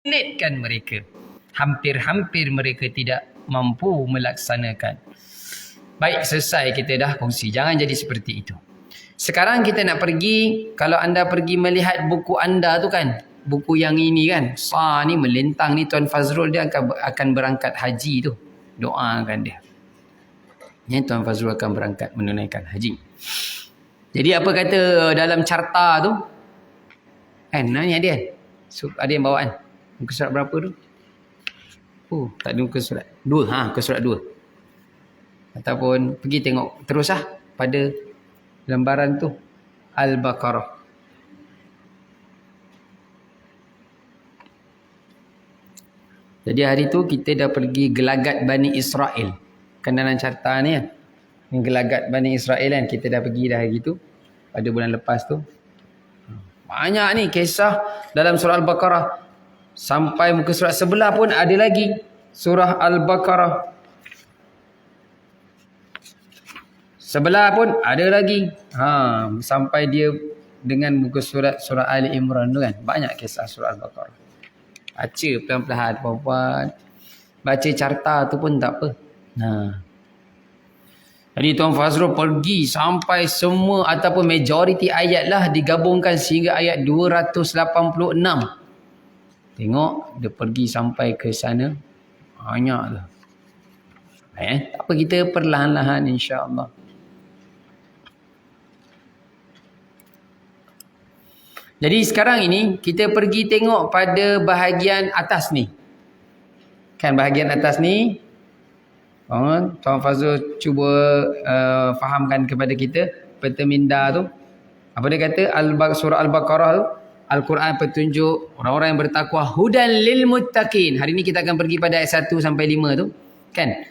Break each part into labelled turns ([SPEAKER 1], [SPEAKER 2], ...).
[SPEAKER 1] sulitkan mereka. Hampir-hampir mereka tidak mampu melaksanakan. Baik, selesai kita dah kongsi. Jangan jadi seperti itu. Sekarang kita nak pergi, kalau anda pergi melihat buku anda tu kan, buku yang ini kan, ni melintang ni Tuan Fazrul dia akan berangkat haji tu. Doakan dia. Ya, Tuan Fazrul akan berangkat menunaikan haji. Jadi apa kata dalam carta tu? Kan, nanya dia. So, ada yang bawaan. Muka surat berapa tu? Tak ada muka surat. 2. Muka surat 2. Ataupun pergi tengok terus pada lembaran tu. Al-Baqarah. Jadi hari tu kita dah pergi gelagat Bani Israel. Kan dalam carta ni kan. Gelagat Bani Israel kan. Kita dah pergi dah hari tu. Pada bulan lepas tu. Banyak ni kisah dalam surah Al-Baqarah. Sampai muka surat sebelah pun ada lagi. Surah Al-Baqarah. Sebelah pun ada lagi. Sampai dia dengan muka surat surah Ali Imran tu kan. Banyak kisah surah Al-Baqarah. Baca pelan-pelan puan-puan. Baca carta tu pun tak apa. Jadi Tuan Fazrul pergi sampai semua ataupun majoriti ayat lah digabungkan sehingga ayat 286. Tengok dia pergi sampai ke sana. Banyak tu. Tak apa, kita perlahan-lahan insya-Allah. Jadi sekarang ini kita pergi tengok pada bahagian atas ni. Kan bahagian atas ni. Tuan Fazrul cuba fahamkan kepada kita peta minda tu. Apa dia kata? Surah Al-Baqarah tu. Al-Quran petunjuk orang-orang yang bertakwa. Hudan lil muttaqin. Hari ni kita akan pergi pada ayat 1 sampai 5 tu. Kan?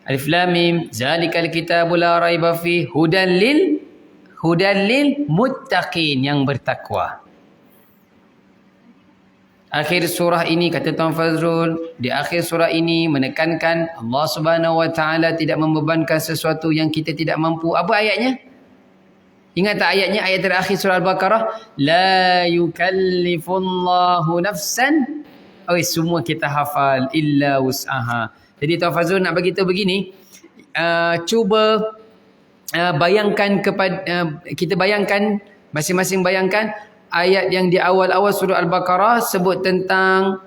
[SPEAKER 1] Alif Lam Mim. Zalikal kitabu la raiba fi. Hudan lil muttaqin, yang bertakwa. Akhir surah ini kata Tuan Fazrul, di akhir surah ini menekankan Allah Subhanahu Wa Taala tidak membebankan sesuatu yang kita tidak mampu. Apa ayatnya? Ingat tak ayatnya? Ayat terakhir surah Al-Baqarah, la yukallifullahu nafsan. Semua kita hafal illa wus'aha. Jadi Tuan Fazrul nak bagi tahu begini, cuba bayangkan kita bayangkan, masing-masing bayangkan ayat yang di awal-awal surah Al-Baqarah sebut tentang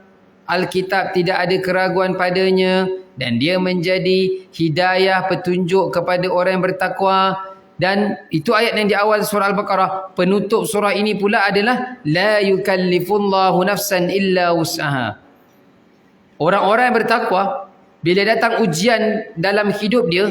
[SPEAKER 1] Alkitab tidak ada keraguan padanya dan dia menjadi hidayah, petunjuk kepada orang yang bertakwa. Dan itu ayat yang di awal surah Al-Baqarah. Penutup surah ini pula adalah la yukallifullahu nafsan illa wus'aha. Orang-orang yang bertakwa, bila datang ujian dalam hidup dia,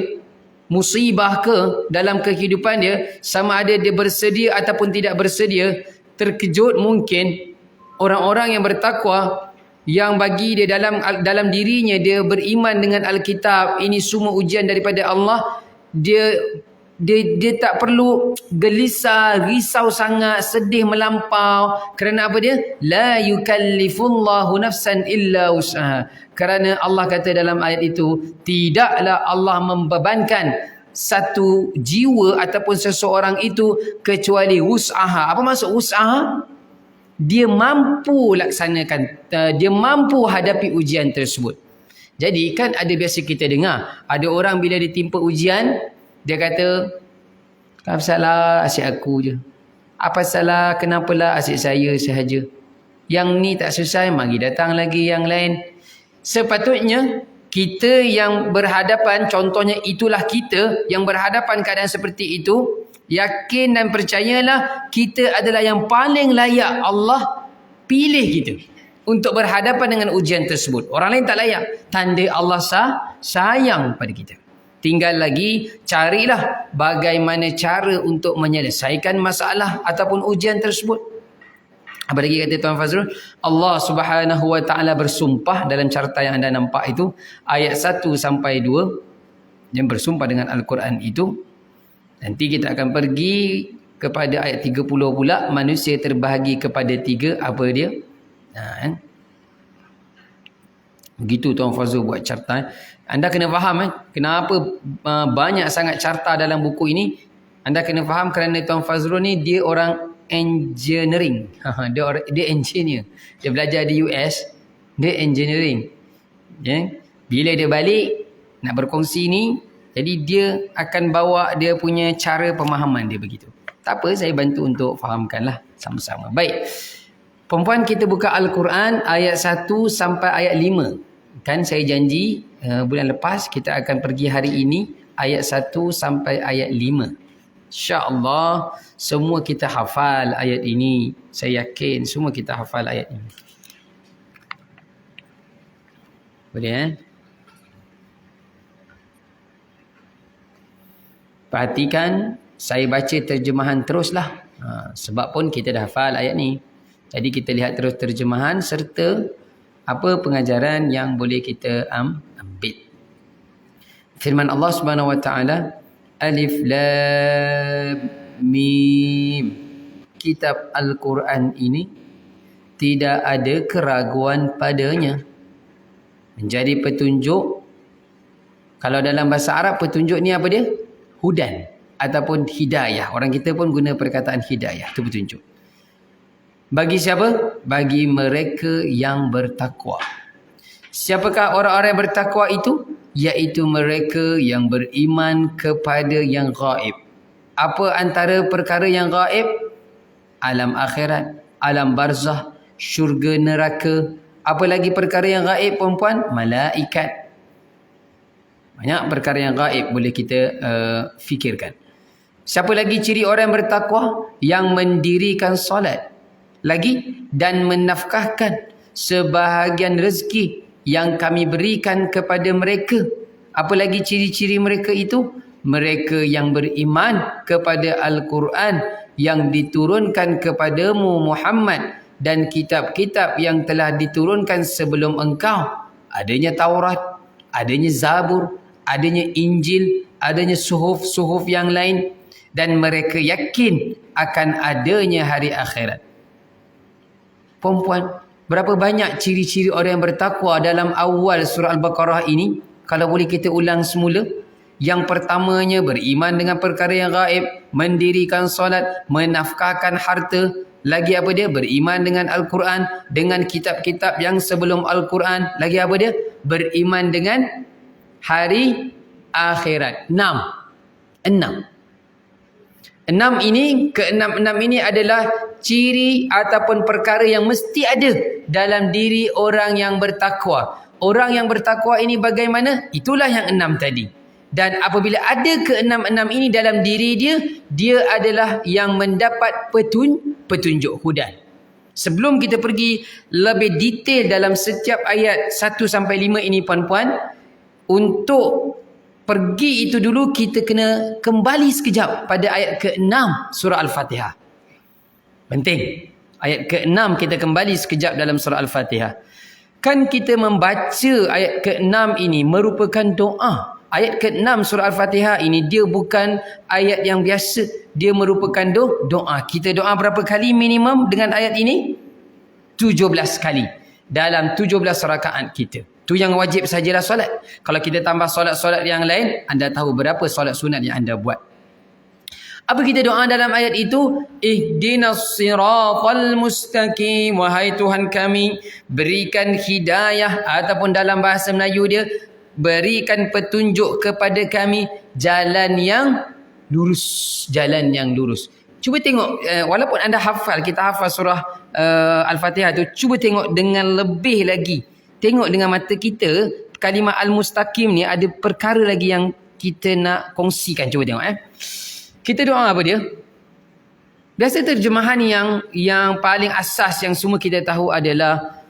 [SPEAKER 1] musibah ke dalam kehidupan dia, sama ada dia bersedia ataupun tidak bersedia, terkejut mungkin orang-orang yang bertakwa, yang bagi dia dalam dirinya dia beriman dengan Alkitab, ini semua ujian daripada Allah, dia tak perlu gelisah, risau sangat, sedih melampau. Kerana apa dia? La yukallifullahu nafsan illa wus'aha. Kerana Allah kata dalam ayat itu, tidaklah Allah membebankan satu jiwa ataupun seseorang itu kecuali wus'aha. Apa maksud wus'aha? Dia mampu laksanakan, dia mampu hadapi ujian tersebut. Jadi kan ada biasa kita dengar, ada orang bila ditimpa ujian, dia kata, apa salah asyik aku je? Apa salah, kenapalah asyik saya sahaja? Yang ni tak selesai, mari datang lagi yang lain. Sepatutnya kita yang berhadapan, contohnya itulah kita yang berhadapan keadaan seperti itu, yakin dan percayalah kita adalah yang paling layak Allah pilih kita untuk berhadapan dengan ujian tersebut. Orang lain tak layak. Tanda Allah sayang pada kita. Tinggal lagi carilah bagaimana cara untuk menyelesaikan masalah ataupun ujian tersebut. Apa lagi kata Tuan Fazrul? Allah Subhanahu Wa Taala bersumpah dalam carta yang anda nampak itu, ayat 1 sampai 2, yang bersumpah dengan Al-Quran itu. Nanti kita akan pergi kepada ayat 30 pula, manusia terbahagi kepada 3, apa dia? Begitu Tuan Fazrul buat carta. Anda kena faham kenapa banyak sangat carta dalam buku ini. Anda kena faham kerana Tuan Fazrul ni dia orang engineering. Dia engineer. Dia belajar di US, dia engineering. Bila dia balik nak berkongsi ni, jadi dia akan bawa dia punya cara pemahaman dia begitu. Tak apa, saya bantu untuk fahamkanlah sama-sama. Baik. Perempuan, kita buka Al-Quran ayat 1 sampai ayat 5. Kan saya janji bulan lepas kita akan pergi hari ini ayat 1 sampai ayat 5. InsyaAllah semua kita hafal ayat ini. Saya yakin semua kita hafal ayat ini. Boleh Perhatikan, saya baca terjemahan teruslah. Sebab pun kita dah hafal ayat ni. Jadi kita lihat terus terjemahan serta apa pengajaran yang boleh kita ambil. Firman Allah Subhanahu wa taala, Alif Lam Mim. Kitab Al-Quran ini tidak ada keraguan padanya. Menjadi petunjuk. Kalau dalam bahasa Arab petunjuk ni apa dia? Hudan ataupun hidayah. Orang kita pun guna perkataan hidayah. Itu petunjuk. Bagi siapa? Bagi mereka yang bertakwa. Siapakah orang-orang yang bertakwa itu? Iaitu mereka yang beriman kepada yang gaib. Apa antara perkara yang gaib? Alam akhirat, alam barzah, syurga, neraka. Apa lagi perkara yang gaib, perempuan? Malaikat. Banyak perkara yang gaib boleh kita fikirkan. Siapa lagi ciri orang yang bertakwa? Yang mendirikan solat. Lagi, dan menafkahkan sebahagian rezeki yang kami berikan kepada mereka. Apa lagi ciri-ciri mereka itu? Mereka yang beriman kepada Al-Quran yang diturunkan kepadamu Muhammad dan kitab-kitab yang telah diturunkan sebelum engkau. Adanya Taurat, adanya Zabur, adanya Injil, adanya suhuf-suhuf yang lain, dan mereka yakin akan adanya hari akhirat. Perempuan, berapa banyak ciri-ciri orang yang bertakwa dalam awal surah Al-Baqarah ini? Kalau boleh kita ulang semula. Yang pertamanya beriman dengan perkara yang gaib, mendirikan solat, menafkahkan harta. Lagi apa dia? Beriman dengan Al-Quran, dengan kitab-kitab yang sebelum Al-Quran. Lagi apa dia? Beriman dengan hari akhirat. 6 ini, keenam ini adalah ciri ataupun perkara yang mesti ada dalam diri orang yang bertakwa. Orang yang bertakwa ini bagaimana? Itulah yang 6 tadi. Dan apabila ada keenam-enam ini dalam diri dia, dia adalah yang mendapat petunjuk hudan. Sebelum kita pergi lebih detail dalam setiap ayat 1 sampai 5 ini, puan-puan, untuk pergi itu dulu kita kena kembali sekejap pada ayat ke-6 surah Al-Fatihah. Penting. Ayat ke-6 kita kembali sekejap dalam surah Al-Fatihah. Kan kita membaca ayat ke-6 ini merupakan doa. Ayat ke-6 surah Al-Fatihah ini dia bukan ayat yang biasa. Dia merupakan doa. Kita doa berapa kali minimum dengan ayat ini? 17 kali. Dalam 17 rakaat kita. Itu yang wajib sajalah solat. Kalau kita tambah solat-solat yang lain, anda tahu berapa solat sunat yang anda buat. Apa kita doa dalam ayat itu? Ihdinas siratal mustaqim. Wahai Tuhan kami, berikan hidayah, ataupun dalam bahasa Melayu dia, berikan petunjuk kepada kami jalan yang lurus. Jalan yang lurus. Cuba tengok, walaupun anda hafal, kita hafal surah Al-Fatihah tu, cuba tengok dengan lebih lagi. Tengok dengan mata kita, kalimah al-mustaqim ni ada perkara lagi yang kita nak kongsikan. Cuba tengok. Kita doa apa dia? Biasa terjemahan yang paling asas yang semua kita tahu adalah,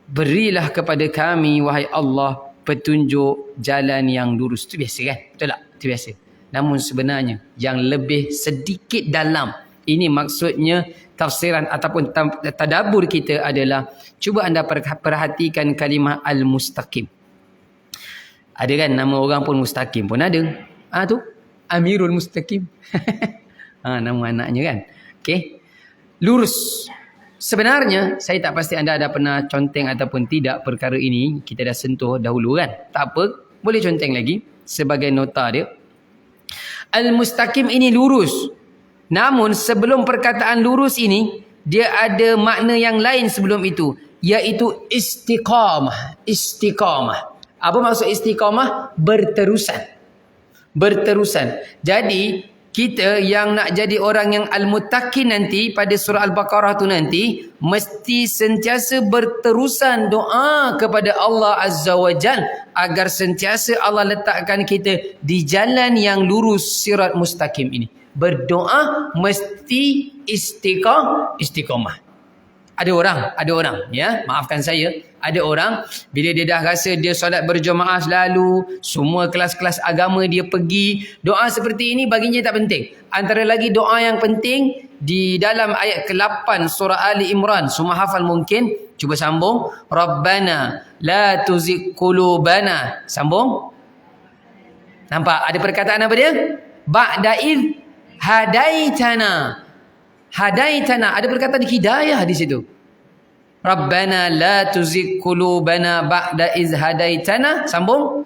[SPEAKER 1] berilah kepada kami, wahai Allah, petunjuk jalan yang lurus. Itu biasa kan? Betul tak? Itu biasa. Namun sebenarnya yang lebih sedikit dalam, ini maksudnya tafsiran ataupun tadabbur kita adalah, cuba anda perhatikan kalimah al-mustaqim. Ada kan nama orang pun Mustaqim pun ada. Tu Amirul Mustaqim. Nama anaknya kan. Okey. Lurus. Sebenarnya saya tak pasti anda ada pernah conteng ataupun tidak perkara ini. Kita dah sentuh dahulu kan. Tak apa, boleh conteng lagi sebagai nota dia. Al-mustaqim ini lurus. Namun sebelum perkataan lurus ini, dia ada makna yang lain sebelum itu, iaitu istiqamah. Istiqamah. Apa maksud istiqamah? Berterusan. Berterusan. Jadi kita yang nak jadi orang yang al-muttaqin nanti pada surah Al-Baqarah tu nanti mesti sentiasa berterusan doa kepada Allah Azza wa Jal agar sentiasa Allah letakkan kita di jalan yang lurus sirat mustaqim ini. Berdoa mesti istiqamah. Ada orang ya, maafkan saya, ada orang bila dia dah rasa dia solat berjemaah selalu, semua kelas-kelas agama dia pergi, doa seperti ini baginya tak penting. Antara lagi doa yang penting di dalam ayat ke-8 surah Ali Imran, semua hafal mungkin, cuba sambung, Rabbana la tuzigh qulubana. Sambung. Nampak ada perkataan apa dia? Ba'da id hadaitana. Hadaitana, ada perkataan hidayah di situ. Rabbana la tuzigh qulubana ba'da iz hadaitana. Sambung.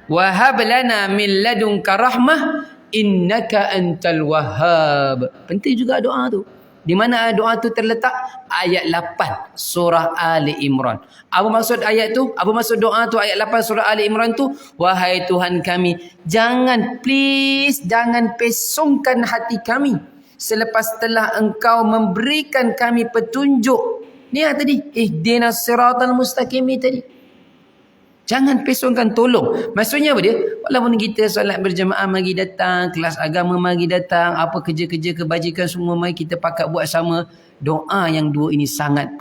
[SPEAKER 1] Wa hab lana min ladunka rahmah innaka antal wahhab. Penting juga doa tu. Di mana doa tu terletak? Ayat 8 surah Ali Imran. Apa maksud ayat tu? Apa maksud doa tu ayat 8 surah Ali Imran tu? Wahai Tuhan kami, jangan pesongkan hati kami selepas telah engkau memberikan kami petunjuk. Ni tadi, ihdinas siratal mustaqim ni tadi. Jangan pesongkan, tolong. Maksudnya apa dia? Walaupun kita solat berjemaah mari datang, kelas agama mari datang, apa kerja-kerja kebajikan semua mari kita pakat buat sama. Doa yang dua ini sangat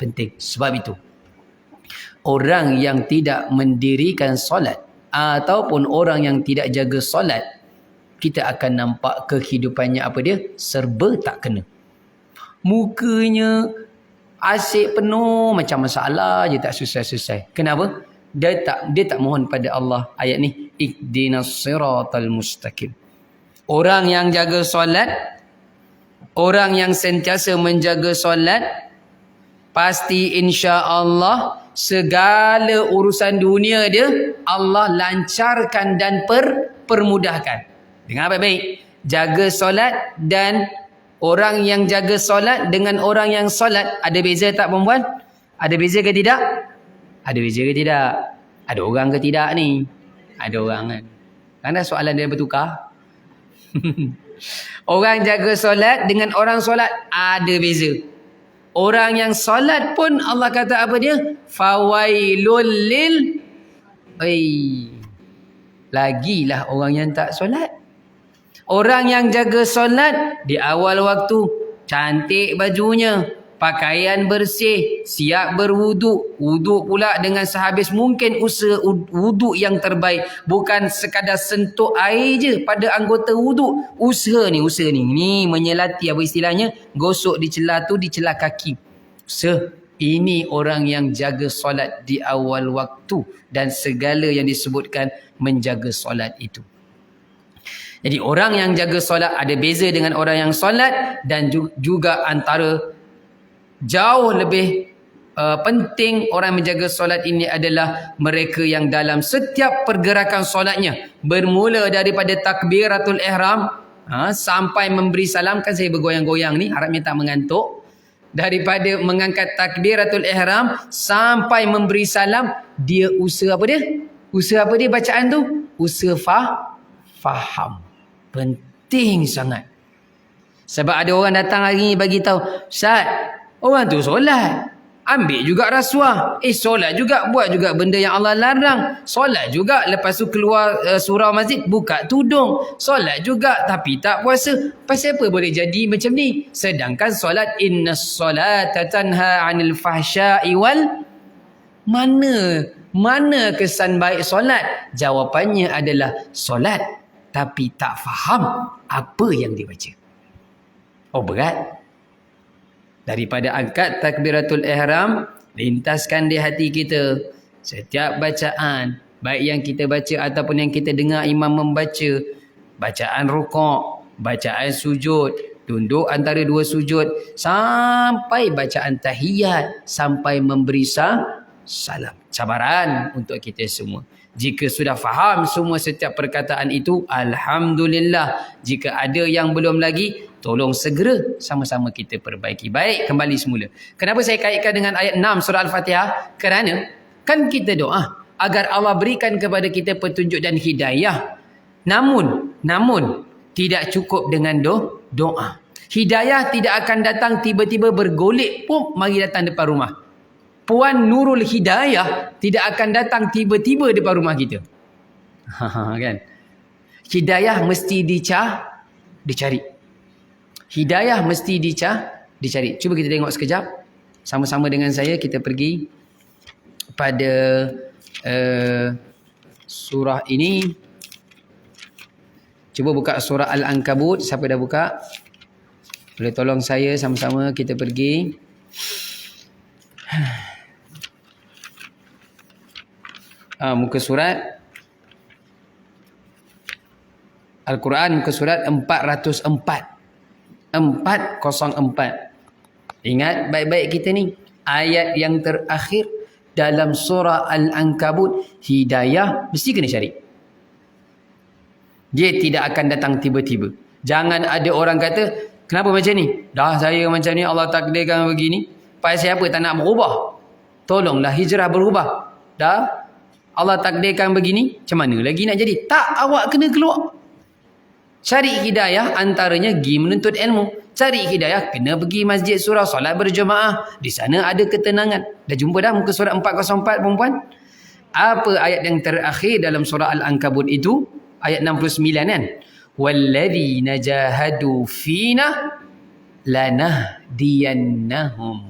[SPEAKER 1] penting. Sebab itu, orang yang tidak mendirikan solat ataupun orang yang tidak jaga solat, kita akan nampak kehidupannya apa dia? Serba tak kena. Mukanya asyik penuh macam masalah je, tak selesai-selesai. Kenapa? Dia tak mohon pada Allah. Ayat ni, ihdinas siratal mustaqim. Orang yang jaga solat, orang yang sentiasa menjaga solat, pasti insya-Allah segala urusan dunia dia Allah lancarkan dan permudahkan. Dengar baik-baik. Jaga solat dan orang yang jaga solat dengan orang yang solat, ada beza tak perempuan? Ada beza ke tidak? Ada beza ke tidak? Ada orang ke tidak ni? Ada orang kan? Kerana soalan dia bertukar. Orang jaga solat dengan orang solat ada beza. Orang yang solat pun Allah kata apa dia? Fawailul lil. Lagilah orang yang tak solat. Orang yang jaga solat di awal waktu, cantik bajunya, pakaian bersih, siap berwuduk, wuduk pula dengan sehabis mungkin usaha wuduk yang terbaik, bukan sekadar sentuh air je pada anggota wuduk. Usaha ni menyelati, apa istilahnya, gosok di celah tu, di celah kaki. Ini orang yang jaga solat di awal waktu dan segala yang disebutkan menjaga solat itu. Jadi orang yang jaga solat ada beza dengan orang yang solat, dan juga antara jauh lebih penting orang menjaga solat ini adalah mereka yang dalam setiap pergerakan solatnya, bermula daripada takbiratul ihram sampai memberi salam. Kan saya bergoyang-goyang ni, harapnya tak mengantuk. Daripada mengangkat takbiratul ihram sampai memberi salam, dia usaha apa dia? Usaha apa dia bacaan tu? Usaha faham. Penting sangat. Sebab ada orang datang hari ni bagi tahu, Ustaz, orang tu solat, ambil juga rasuah. Solat juga, buat juga benda yang Allah larang. Solat juga, lepas tu keluar surau masjid, buka tudung. Solat juga, tapi tak puasa. Pasal apa boleh jadi macam ni? Sedangkan solat, innas solata tanha 'anil fahsya'i wal. Mana kesan baik solat? Jawapannya adalah solat, tapi tak faham apa yang dibaca. Berat. Daripada angkat takbiratul ihram, lintaskan di hati kita setiap bacaan, baik yang kita baca ataupun yang kita dengar imam membaca, bacaan rukuk, bacaan sujud, tunduk antara dua sujud, sampai bacaan tahiyat, sampai memberi salam. Cabaran untuk kita semua. Jika sudah faham semua setiap perkataan itu, alhamdulillah. Jika ada yang belum lagi, tolong segera sama-sama kita perbaiki. Baik, kembali semula. Kenapa saya kaitkan dengan ayat 6 surah Al-Fatihah? Kerana kan kita doa agar Allah berikan kepada kita petunjuk dan hidayah. Namun tidak cukup dengan doa. Hidayah tidak akan datang tiba-tiba bergolek, pum, mari datang depan rumah. Puan Nurul Hidayah tidak akan datang tiba-tiba depan rumah kita. Kan? Hidayah mesti dicari. Hidayah mesti dicari. Cuba kita tengok sekejap. Sama-sama dengan saya kita pergi pada surah ini. Cuba buka surah Al-Ankabut. Siapa dah buka? Boleh tolong saya sama-sama kita pergi. Muka surat Al-Quran, muka surat 404. 404. Ingat baik-baik kita ni. Ayat yang terakhir dalam surah Al-Ankabut, hidayah mesti kena cari. Dia tidak akan datang tiba-tiba. Jangan ada orang kata, kenapa macam ni? Dah saya macam ni, Allah takdirkan begini. Pasal siapa tak nak berubah? Tolonglah hijrah berubah. Dah Allah takdirkan begini, macam mana lagi nak jadi? Tak, awak kena keluar. Cari hidayah, antaranya pergi menuntut ilmu. Cari hidayah, kena pergi masjid surah, solat berjemaah. Di sana ada ketenangan. Dah jumpa dah muka surat 404 perempuan? Apa ayat yang terakhir dalam surah Al-Ankabut itu? Ayat 69 kan? Walladzina jahadu fina lanahdiyannahum.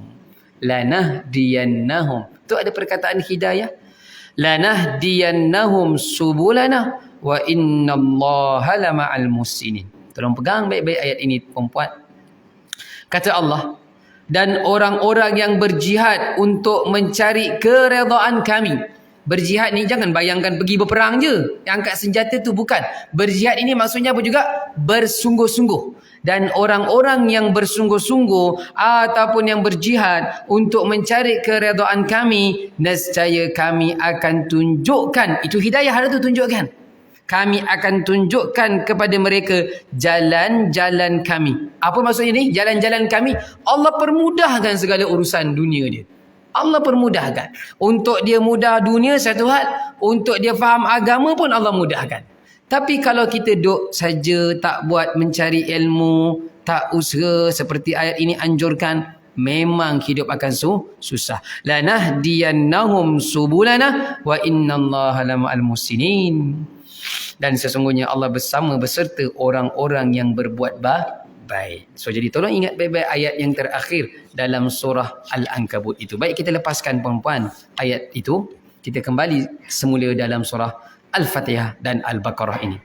[SPEAKER 1] Tu ada perkataan hidayah. Lanahdiyannahum subulana wa innallaha lama'al muhsinin. Tolong pegang baik-baik ayat ini perempuan. Kata Allah, dan orang-orang yang berjihad untuk mencari keredaan kami. Berjihad ni jangan bayangkan pergi berperang je. Yang angkat senjata tu bukan. Berjihad ini maksudnya apa juga? Bersungguh-sungguh. Dan orang-orang yang bersungguh-sungguh ataupun yang berjihad untuk mencari keredaan kami, nescaya kami akan tunjukkan. Itu hidayah ada tu, tunjukkan. Kami akan tunjukkan kepada mereka jalan-jalan kami. Apa maksudnya ni? Jalan-jalan kami. Allah permudahkan segala urusan dunia dia. Allah permudahkan. Untuk dia mudah dunia satu hal. Untuk dia faham agama pun Allah mudahkan. Tapi kalau kita duduk saja, tak buat mencari ilmu, tak usaha seperti ayat ini anjurkan, memang hidup akan susah. Lanahdiyannahum subulana wa innallaha lama'al muhsinin. Dan sesungguhnya Allah beserta orang-orang yang berbuat baik. So jadi tolong ingat baik-baik ayat yang terakhir dalam surah Al-Ankabut itu. Baik, kita lepaskan perempuan ayat itu. Kita kembali semula dalam surah Al-Fatihah dan Al-Baqarah ini.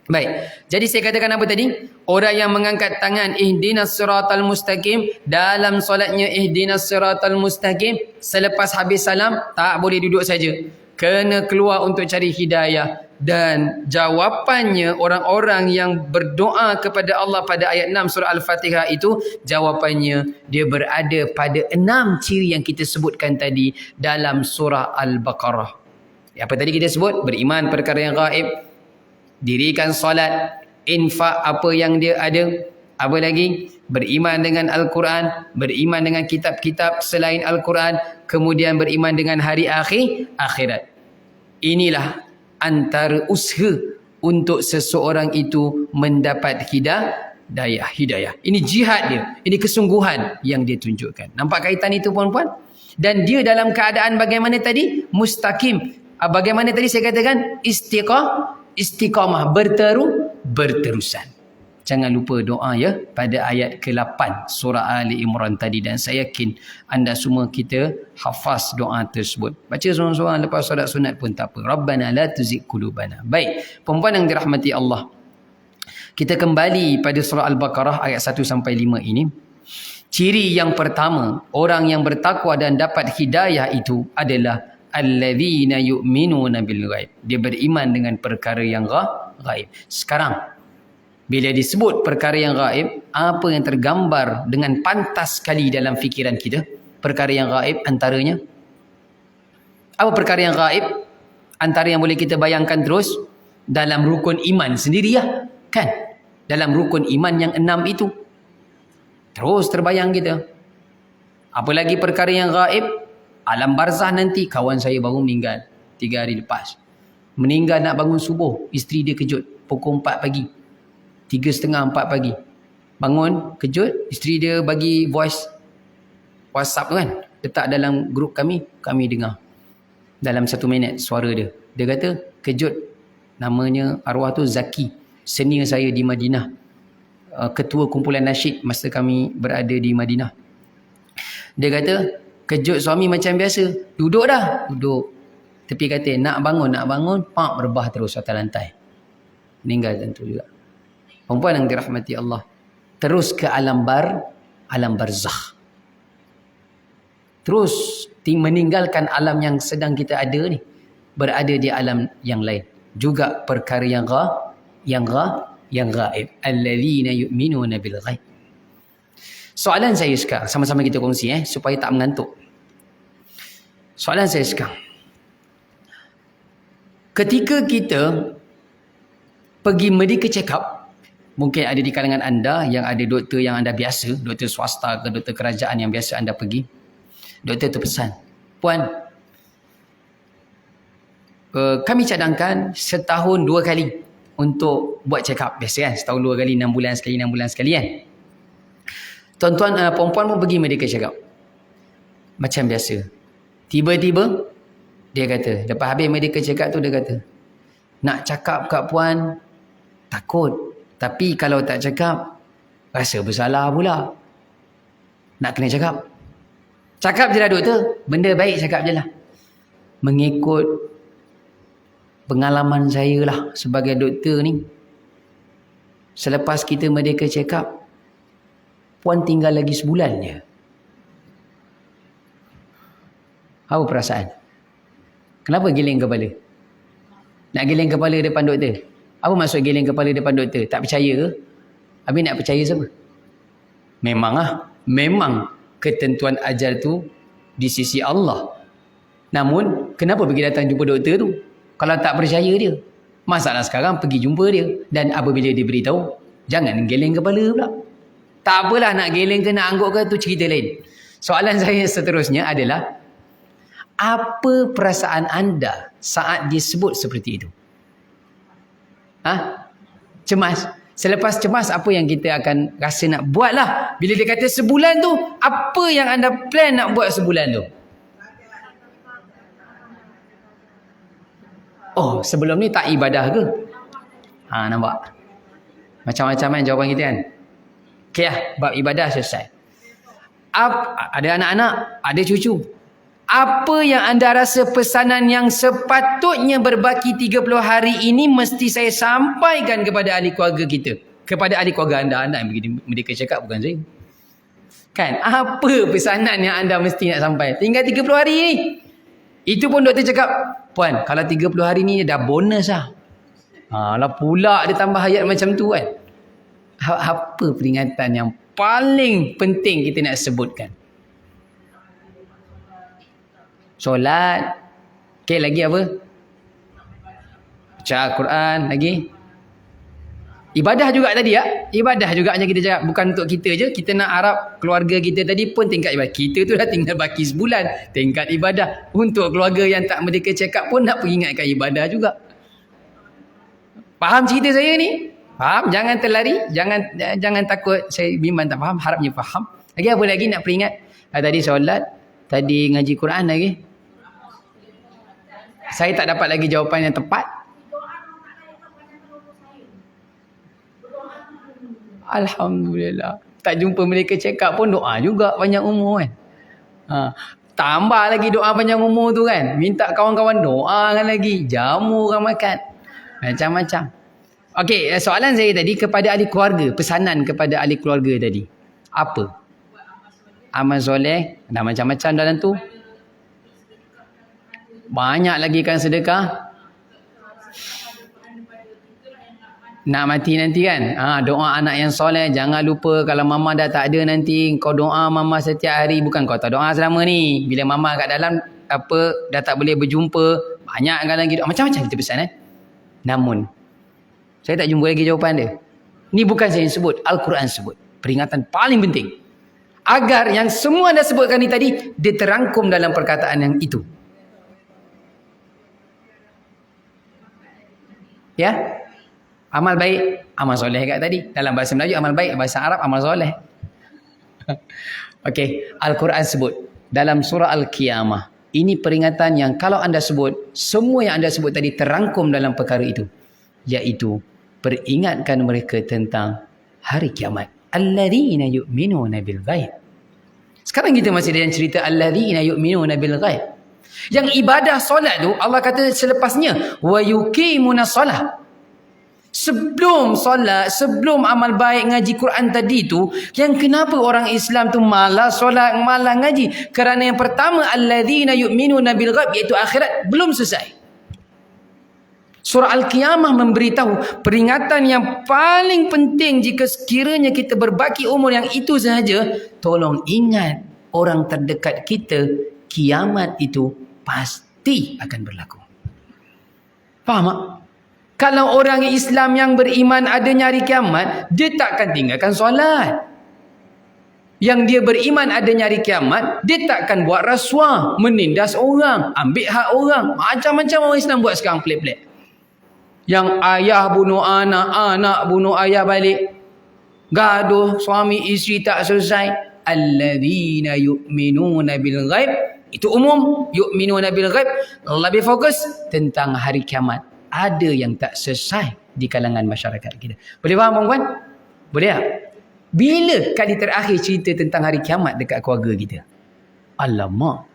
[SPEAKER 1] Baik, jadi saya katakan apa tadi? Orang yang mengangkat tangan ihdinas siratal mustaqim dalam solatnya, ihdinas siratal mustaqim, selepas habis salam tak boleh duduk saja. Kena keluar untuk cari hidayah. Dan jawapannya orang-orang yang berdoa kepada Allah pada ayat 6 surah Al-Fatihah itu, jawapannya dia berada pada 6 ciri yang kita sebutkan tadi dalam surah Al-Baqarah. Apa tadi kita sebut? Beriman perkara yang gaib, dirikan solat, infak apa yang dia ada, apa lagi? Beriman dengan Al-Quran, beriman dengan kitab-kitab selain Al-Quran, kemudian beriman dengan hari akhirat. Inilah antara usaha untuk seseorang itu mendapat hidayah. Ini jihad dia. Ini kesungguhan yang dia tunjukkan. Nampak kaitan itu puan-puan? Dan dia dalam keadaan bagaimana tadi? Mustaqim. Bagaimana tadi saya katakan? Istiqamah. Berterusan. Jangan lupa doa ya pada ayat ke-8 surah Ali Imran tadi, dan saya yakin anda semua kita hafaz doa tersebut. Baca seorang-seorang lepas solat sunat pun tak apa. Rabbana la tuzigh qulubana. Baik, perempuan yang dirahmati Allah. Kita kembali pada surah Al-Baqarah ayat 1 sampai 5 ini. Ciri yang pertama, orang yang bertakwa dan dapat hidayah itu adalah alladzina yu'minuna bil ghaib. Dia beriman dengan perkara yang gaib. Sekarang bila disebut perkara yang gaib, apa yang tergambar dengan pantas sekali dalam fikiran kita? Perkara yang gaib antaranya. Apa perkara yang gaib? Antara yang boleh kita bayangkan terus dalam rukun iman sendiri ya, kan? dalam rukun iman yang 6 itu. Terus terbayang kita. Apalagi perkara yang gaib, alam barzah nanti, kawan saya baru meninggal 3 hari lepas. Meninggal nak bangun subuh, isteri dia kejut pukul 4 pagi. 3.30 4 pagi. Bangun, kejut, isteri dia bagi voice WhatsApp tu kan, letak dalam grup kami dengar. Dalam 1 minit suara dia. Dia kata, kejut, namanya arwah tu Zaki, senior saya di Madinah. Ketua kumpulan nasyid masa kami berada di Madinah. Dia kata, kejut suami macam biasa. Duduk dah. Duduk. Tapi kata, nak bangun. Pak, rebah terus atas lantai. Meninggal tentu juga. Perempuan yang dirahmati Allah. Terus ke alam barzakh. Terus meninggalkan alam yang sedang kita ada ni. Berada di alam yang lain. Juga perkara yang gaib. Allazina yu'minuna bil ghaib. Soalan saya sekarang, sama-sama kita kongsi supaya tak mengantuk. Soalan saya sekarang. Ketika kita pergi medical check up, mungkin ada di kalangan anda yang ada doktor yang anda biasa, doktor swasta ke doktor kerajaan yang biasa anda pergi. Doktor tu pesan, puan, kami cadangkan setahun 2 kali untuk buat check up. Biasa kan, setahun 2 kali, 6 bulan sekali kan. Tuan-tuan, perempuan pun pergi medical check up. Macam biasa. Tiba-tiba, dia kata, lepas habis medical check up tu, dia kata, nak cakap kat puan, takut. Tapi kalau tak cakap, rasa bersalah pula. Nak kena cakap. Cakap je lah doktor. Benda baik cakap je lah. Mengikut pengalaman saya lah sebagai doktor ni. Selepas kita medical check up, puan tinggal lagi sebulan je. Apa perasaan? Kenapa giling kepala? Nak giling kepala depan doktor? Apa maksud giling kepala depan doktor? Tak percaya ke? Habis nak percaya siapa? Memang ketentuan ajal tu di sisi Allah. Namun, kenapa pergi datang jumpa doktor tu? Kalau tak percaya dia. Masalah sekarang pergi jumpa dia. Dan apabila dia beritahu, jangan geleng kepala pula. Tak apalah nak geleng ke nak angguk ke, tu cerita lain. Soalan saya seterusnya adalah, apa perasaan anda saat disebut seperti itu? Cemas. Selepas cemas, apa yang kita akan rasa nak buat lah? Bila dia kata sebulan tu, apa yang anda plan nak buat sebulan tu? Oh, sebelum ni tak ibadah ke? Nampak? Macam-macam kan jawapan kita kan? Okey lah, bab ibadah selesai. Ada anak-anak, ada cucu. Apa yang anda rasa pesanan yang sepatutnya berbaki 30 hari ini mesti saya sampaikan kepada ahli keluarga kita. Kepada ahli keluarga anda. Anda yang pergi medical check up, bukan saya. Kan? Apa pesanan yang anda mesti nak sampai? Tinggal 30 hari ni. Itu pun doktor cakap, puan, kalau 30 hari ni dah bonus lah. Lah pula dia tambah ayat macam tu kan. Apa peringatan yang paling penting kita nak sebutkan? Solat. Okey, lagi apa? Baca Quran lagi. Ibadah juga tadi ya. Ibadah juga hanya kita cakap. Bukan untuk kita je. Kita nak harap keluarga kita tadi pun tingkat ibadah. Kita tu dah tinggal baki sebulan. Tingkat ibadah. Untuk keluarga yang tak medical check up pun nak peringatkan ibadah juga. Faham cerita saya ni? Faham? Jangan terlari. Jangan takut. Saya bimbang tak faham. Harapnya faham. Lagi apa lagi nak peringat? Tadi solat. Tadi ngaji Quran lagi. Saya tak dapat lagi jawapan yang tepat. Alhamdulillah. Tak jumpa mereka check up pun doa juga panjang umur kan. Tambah lagi doa panjang umur tu kan. Minta kawan-kawan doakan lagi. Jamu orang makan. Macam-macam. Okey, soalan saya tadi kepada ahli keluarga. Pesanan kepada ahli keluarga tadi. Apa? Amal soleh. Dah macam-macam dalam tu. Banyak lagi kan sedekah. Nak mati nanti kan. Doa anak yang soleh. Jangan lupa kalau mama dah tak ada nanti. Kau doa mama setiap hari. Bukan kau tak doa selama ni. Bila mama kat dalam dah tak boleh berjumpa. Banyak kan lagi doa. Macam-macam kita pesan Namun saya tak jumpa lagi jawapan dia. Ni bukan saya yang sebut, Al-Quran sebut. Peringatan paling penting. Agar yang semua anda sebutkan ni tadi, dia terangkum dalam perkataan yang itu. Ya? Amal baik, amal soleh kat tadi. Dalam bahasa Melayu, amal baik. Bahasa Arab, amal soleh. Okey, Al-Quran sebut. Dalam surah Al-Qiyamah. Ini peringatan yang kalau anda sebut, semua yang anda sebut tadi terangkum dalam perkara itu. Iaitu, peringatkan mereka tentang hari kiamat. Alladzina yu'minuna bil ghaib. Sekarang kita masih dalam cerita alladzina yu'minuna bil ghaib. Yang ibadah solat tu Allah kata selepasnya wa yuqimuna solat. Sebelum solat, sebelum amal baik ngaji Quran tadi tu, yang kenapa orang Islam tu malas solat, malas ngaji? Kerana yang pertama alladzina yu'minuna bil ghaib, iaitu akhirat belum selesai. Surah Al-Qiyamah memberitahu peringatan yang paling penting jika sekiranya kita berbaki umur yang itu sahaja, tolong ingat orang terdekat kita, kiamat itu pasti akan berlaku. Faham tak? Kalau orang Islam yang beriman adanya hari kiamat, dia takkan tinggalkan solat. Yang dia beriman adanya hari kiamat, dia takkan buat rasuah, menindas orang, ambil hak orang. Macam-macam orang Islam buat sekarang pelik-pelik. Yang ayah bunuh anak, anak bunuh ayah balik. Gaduh suami isteri tak selesai. Alladzina yu'minuna bil ghaib. Itu umum. Yu'minuna bil ghaib. Lebih fokus tentang hari kiamat. Ada yang tak selesai di kalangan masyarakat kita. Boleh faham puan-puan? Boleh tak? Bila kali terakhir cerita tentang hari kiamat dekat keluarga kita? Alamak.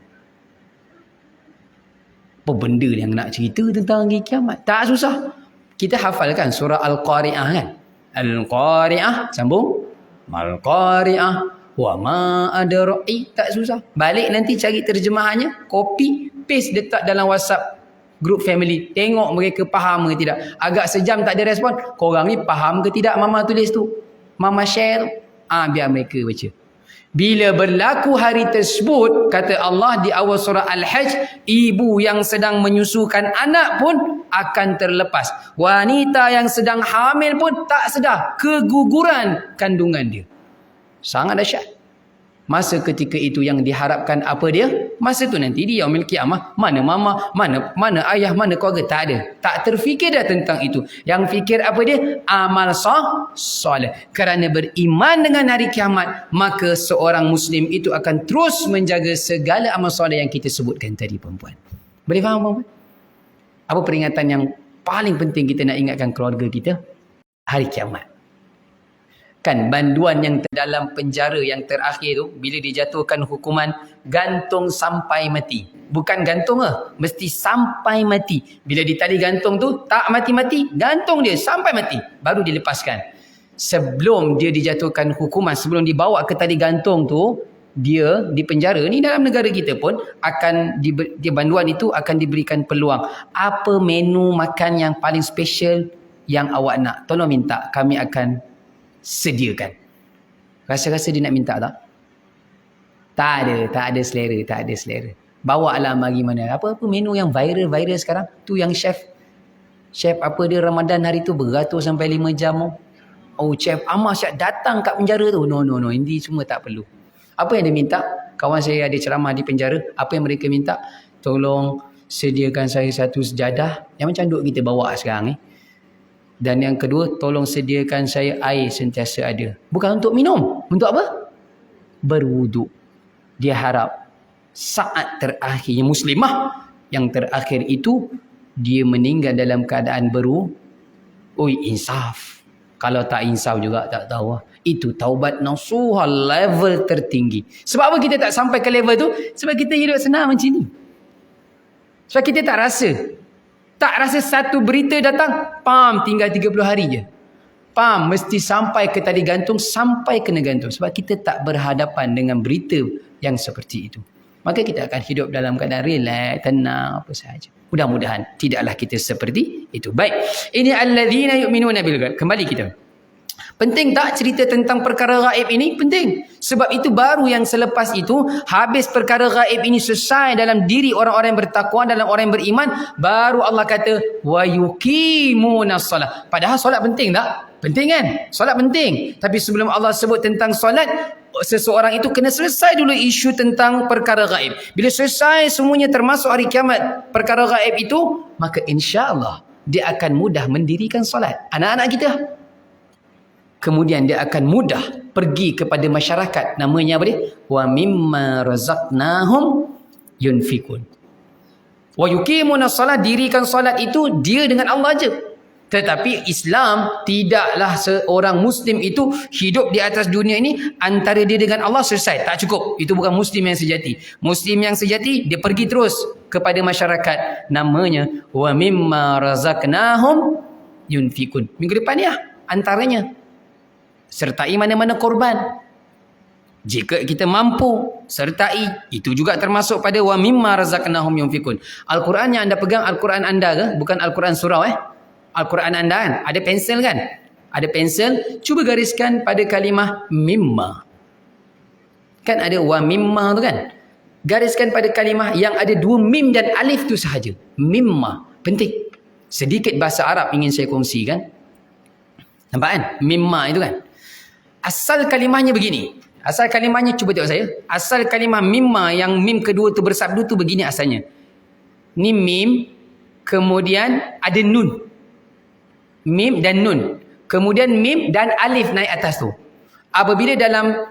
[SPEAKER 1] Apa benda yang nak cerita tentang hari kiamat? Tak susah. Kita hafalkan surah Al-Qari'ah kan? Al-Qari'ah. Sambung. Al-Qari'ah. Wa ma adra'i. Tak susah. Balik nanti cari terjemahannya. Copy. Paste letak dalam WhatsApp group family. Tengok mereka faham ke tidak. Agak sejam tak ada respon. Korang ni faham ke tidak mama tulis tu? Mama share tu? Biar mereka baca. Bila berlaku hari tersebut, kata Allah di awal surah Al-Hajj, ibu yang sedang menyusukan anak pun akan terlepas. Wanita yang sedang hamil pun tak sedar keguguran kandungan dia. Sangat dahsyat. Masa ketika itu yang diharapkan apa dia? Masa tu nanti di yaumil qiyamah, mana mama, mana ayah, mana keluarga, tak ada. Tak terfikir dah tentang itu. Yang fikir apa dia? Amal soleh. Kerana beriman dengan hari kiamat, maka seorang muslim itu akan terus menjaga segala amal soleh yang kita sebutkan tadi, perempuan. Boleh faham, perempuan? Apa peringatan yang paling penting kita nak ingatkan keluarga kita? Hari kiamat. Kan banduan yang dalam penjara yang terakhir tu, bila dijatuhkan hukuman gantung sampai mati. Bukan gantung mesti sampai mati. Bila ditali gantung tu, tak mati-mati, gantung dia sampai mati. Baru dilepaskan. Sebelum dia dijatuhkan hukuman, sebelum dibawa ke tali gantung tu, dia di penjara ni dalam negara kita pun akan dia banduan itu akan diberikan peluang. Apa menu makan yang paling special yang awak nak? Tolong minta, kami akan sediakan. Rasa-rasa dia nak minta tak? Tak ada selera. Bawa lah mari mana. Apa menu yang viral sekarang? Tu yang chef apa dia Ramadan hari tu beratur sampai 5 jam. Oh, chef Amar siap datang kat penjara tu. No. Ini semua tak perlu. Apa yang dia minta? Kawan saya ada ceramah di penjara. Apa yang mereka minta? Tolong sediakan saya satu sejadah. Yang macam duk kita bawa sekarang Dan yang kedua, tolong sediakan saya air sentiasa ada. Bukan untuk minum. Untuk apa? Berwuduk. Dia harap saat terakhir muslimah yang terakhir itu, dia meninggal dalam keadaan insaf. Kalau tak insaf juga tak tahu. Itu taubat nasuha level tertinggi. Sebab apa kita tak sampai ke level tu? Sebab kita hidup senang macam ni. Sebab kita tak rasa. Tak rasa satu berita datang, tinggal 30 hari je. Mesti sampai ke tali gantung, sampai kena gantung. Sebab kita tak berhadapan dengan berita yang seperti itu. Maka kita akan hidup dalam keadaan relax, tenang, apa sahaja. Mudah-mudahan tidaklah kita seperti itu. Baik. Ini alladzina yu'minuna bil ghaib. Kembali kita. Penting tak cerita tentang perkara gaib ini? Penting. Sebab itu baru yang selepas itu, habis perkara gaib ini selesai dalam diri orang-orang yang bertakwa, dalam orang yang beriman, baru Allah kata, wa yuqimunas salah. Padahal solat penting tak? Penting kan? Solat penting. Tapi sebelum Allah sebut tentang solat, seseorang itu kena selesai dulu isu tentang perkara gaib. Bila selesai semuanya termasuk hari kiamat, perkara gaib itu, maka insya-Allah dia akan mudah mendirikan solat. Anak-anak kita, kemudian dia akan mudah pergi kepada masyarakat. Namanya apa dia? Wa mimma razaqnahum yunfikun. Wa yuqimuna salat, dirikan solat itu dia dengan Allah aja. Tetapi Islam tidaklah seorang Muslim itu hidup di atas dunia ini antara dia dengan Allah selesai. Tak cukup. Itu bukan Muslim yang sejati. Muslim yang sejati, dia pergi terus kepada masyarakat. Namanya wa mimma razaqnahum yunfikun. Minggu depan ya, antaranya sertai mana-mana korban. Jika kita mampu sertai, itu juga termasuk pada wa mimma razaqnahum yunfikun. Al-Quran yang anda pegang, Al-Quran anda ke? Bukan Al-Quran surau Al-Quran anda kan? Ada pensel kan? Ada pensel, cuba gariskan pada kalimah mimma. Kan ada wa mimma tu kan? Gariskan pada kalimah yang ada dua mim dan alif tu sahaja. Mimma. Penting. Sedikit bahasa Arab ingin saya kongsikan. Nampak kan? Mimma itu kan? Asal kalimahnya begini. Asal kalimahnya, cuba tengok saya. Asal kalimah mimma yang mim kedua tu bersabdu tu begini asalnya. Ni mim, kemudian ada nun. Mim dan nun. Kemudian mim dan alif naik atas tu. Apabila dalam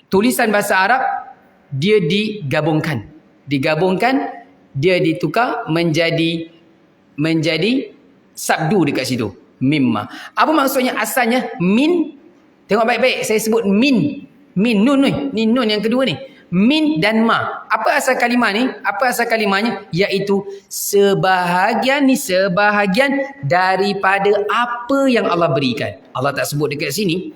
[SPEAKER 1] tulisan bahasa Arab, dia digabungkan. Digabungkan, dia ditukar menjadi sabdu dekat situ. Mimma. Apa maksudnya asalnya? Min. Tengok baik-baik. Saya sebut min. Min. Nun ni. Ni nun yang kedua ni. Min dan ma. Apa asal kalimah ni? Apa asal kalimahnya? Iaitu sebahagian daripada apa yang Allah berikan. Allah tak sebut dekat sini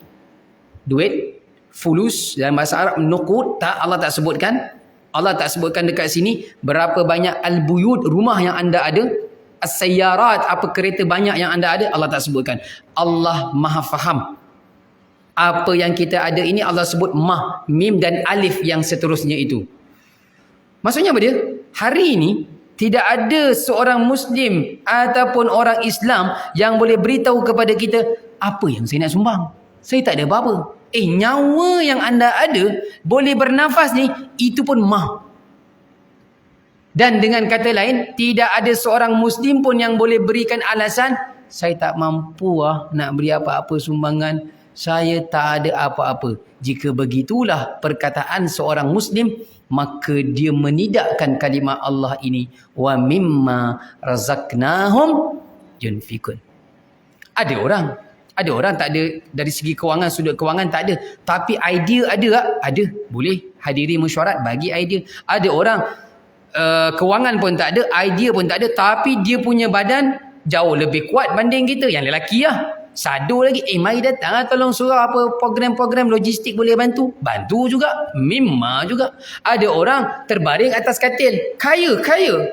[SPEAKER 1] duit, fulus, dalam bahasa Arab nuqud, tak, Allah tak sebutkan. Allah tak sebutkan dekat sini berapa banyak al-buyut, rumah yang anda ada, as-sayyarat, apa kereta banyak yang anda ada, Allah tak sebutkan. Allah Maha faham. Apa yang kita ada ini Allah sebut mah, mim dan alif yang seterusnya itu. Maksudnya apa dia? Hari ini tidak ada seorang Muslim ataupun orang Islam yang boleh beritahu kepada kita, apa yang saya nak sumbang? Saya tak ada apa-apa. Nyawa yang anda ada, boleh bernafas ni, itu pun mah. Dan dengan kata lain, tidak ada seorang Muslim pun yang boleh berikan alasan, saya tak mampu nak beri apa-apa sumbangan. Saya tak ada apa-apa. Jika begitulah perkataan seorang Muslim, maka dia menidakkan kalimah Allah ini. Wa mimma razaqnahum yunfikun. Ada orang tak ada dari segi kewangan, sudut kewangan tak ada. Tapi idea ada tak? Ada. Boleh hadiri mesyuarat, bagi idea. Ada orang kewangan pun tak ada, idea pun tak ada. Tapi dia punya badan jauh lebih kuat banding kita. Yang lelaki lah. Sadu lagi, mari datang lah, tolong surau apa program-program logistik boleh bantu. Bantu juga. Mimma juga. Ada orang terbaring atas katil. Kaya.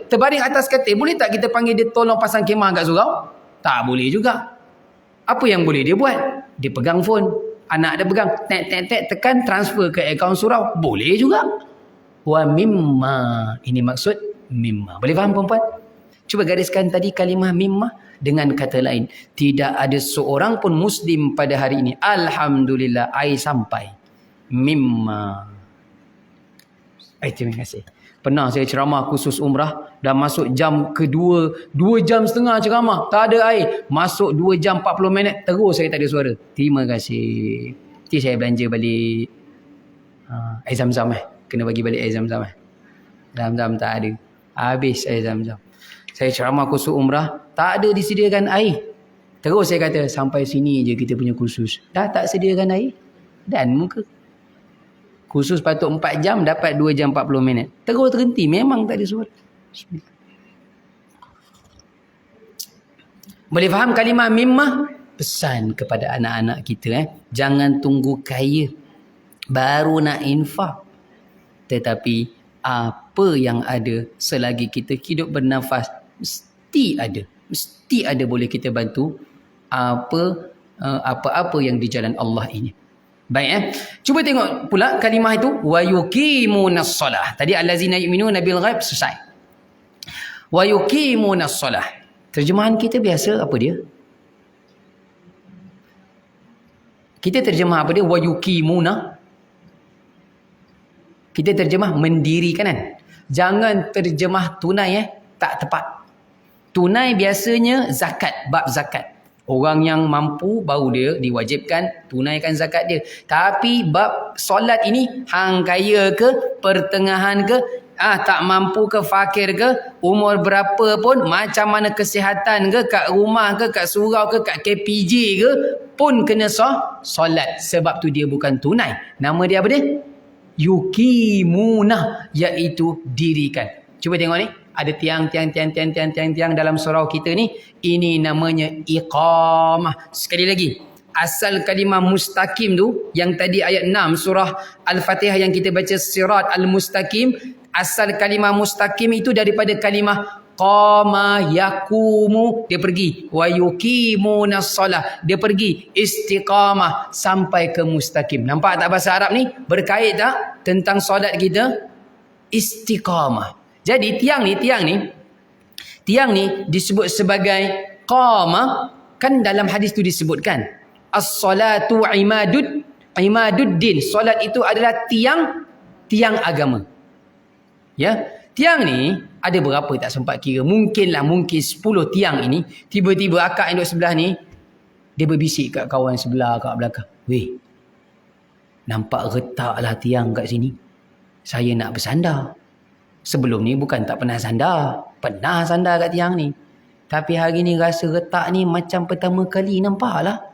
[SPEAKER 1] Terbaring atas katil. Boleh tak kita panggil dia tolong pasang kemah kat surau? Tak boleh juga. Apa yang boleh dia buat? Dia pegang phone. Anak dia pegang. Tek, tekan, transfer ke akaun surau. Boleh juga. Wa mimma. Ini maksud mimma. Boleh faham perempuan? Cuba gariskan tadi kalimah mimma. Dengan kata lain, tidak ada seorang pun Muslim pada hari ini, alhamdulillah, air sampai. Mimma. Terima kasih. Pernah saya ceramah khusus umrah, dah masuk jam kedua, 2 jam setengah ceramah, tak ada air. Masuk 2 jam 40 minit, terus saya tak ada suara. Terima kasih. Nanti saya belanja balik air zam-zam kena bagi balik air zam-zam zam-zam tak ada, habis air zam-zam. Saya ceramah khusus umrah, tak ada disediakan air. Terus saya kata, sampai sini je kita punya khusus. Dah tak sediakan air. Dan muka. Khusus patut 4 jam, dapat 2 jam 40 minit. Terus terhenti, memang tak ada suara. Boleh faham kalimah mimmah? Pesan kepada anak-anak kita. Jangan tunggu kaya, baru nak infak. Tetapi, apa yang ada selagi kita hidup bernafas, mesti ada boleh kita bantu apa apa-apa yang di jalan Allah ini. Baik Cuba tengok pula kalimah itu wa yuqimunas solah. Tadi allazina yu'minuna bil ghaib selesai. Wa yuqimunas solah. Terjemahan kita biasa apa dia? Kita terjemah apa dia? Wa yuqimuna. Kita terjemah mendirikan kan? Jangan terjemah tunai tak tepat. Tunai biasanya zakat, bab zakat. Orang yang mampu baru dia diwajibkan tunaikan zakat dia. Tapi bab solat ini hang kaya ke, pertengahan ke, tak mampu ke, fakir ke, umur berapa pun, macam mana kesihatan ke, kat rumah ke, kat surau ke, kat KPJ ke, pun kena solat. Sebab tu dia bukan tunai. Nama dia apa dia? Yuqimuna, iaitu dirikan. Cuba tengok ni. Ada tiang dalam surau kita ni. Ini namanya iqamah. Sekali lagi. Asal kalimah mustaqim tu. Yang tadi ayat 6 surah Al-Fatihah yang kita baca sirat al-mustaqim. Asal kalimah mustaqim itu daripada kalimah qama yakumu. Dia pergi. Wa yuqimunas solah. Dia pergi. Istiqamah. Sampai ke mustaqim. Nampak tak bahasa Arab ni? Berkait tak tentang solat kita? Istiqamah. Jadi tiang ni disebut sebagai qama, kan dalam hadis tu disebutkan as-salatu imaduddin. Solat itu adalah tiang agama. Ya, tiang ni ada berapa tak sempat kira. Mungkin 10 tiang ini. Tiba-tiba akak yang duduk sebelah ni dia berbisik kat kawan sebelah kat belakang. Weh, nampak retaklah tiang kat sini. Saya nak bersandar. Sebelum ni bukan tak pernah sandar. Pernah sandar kat tiang ni. Tapi hari ni rasa retak ni macam pertama kali nampak lah.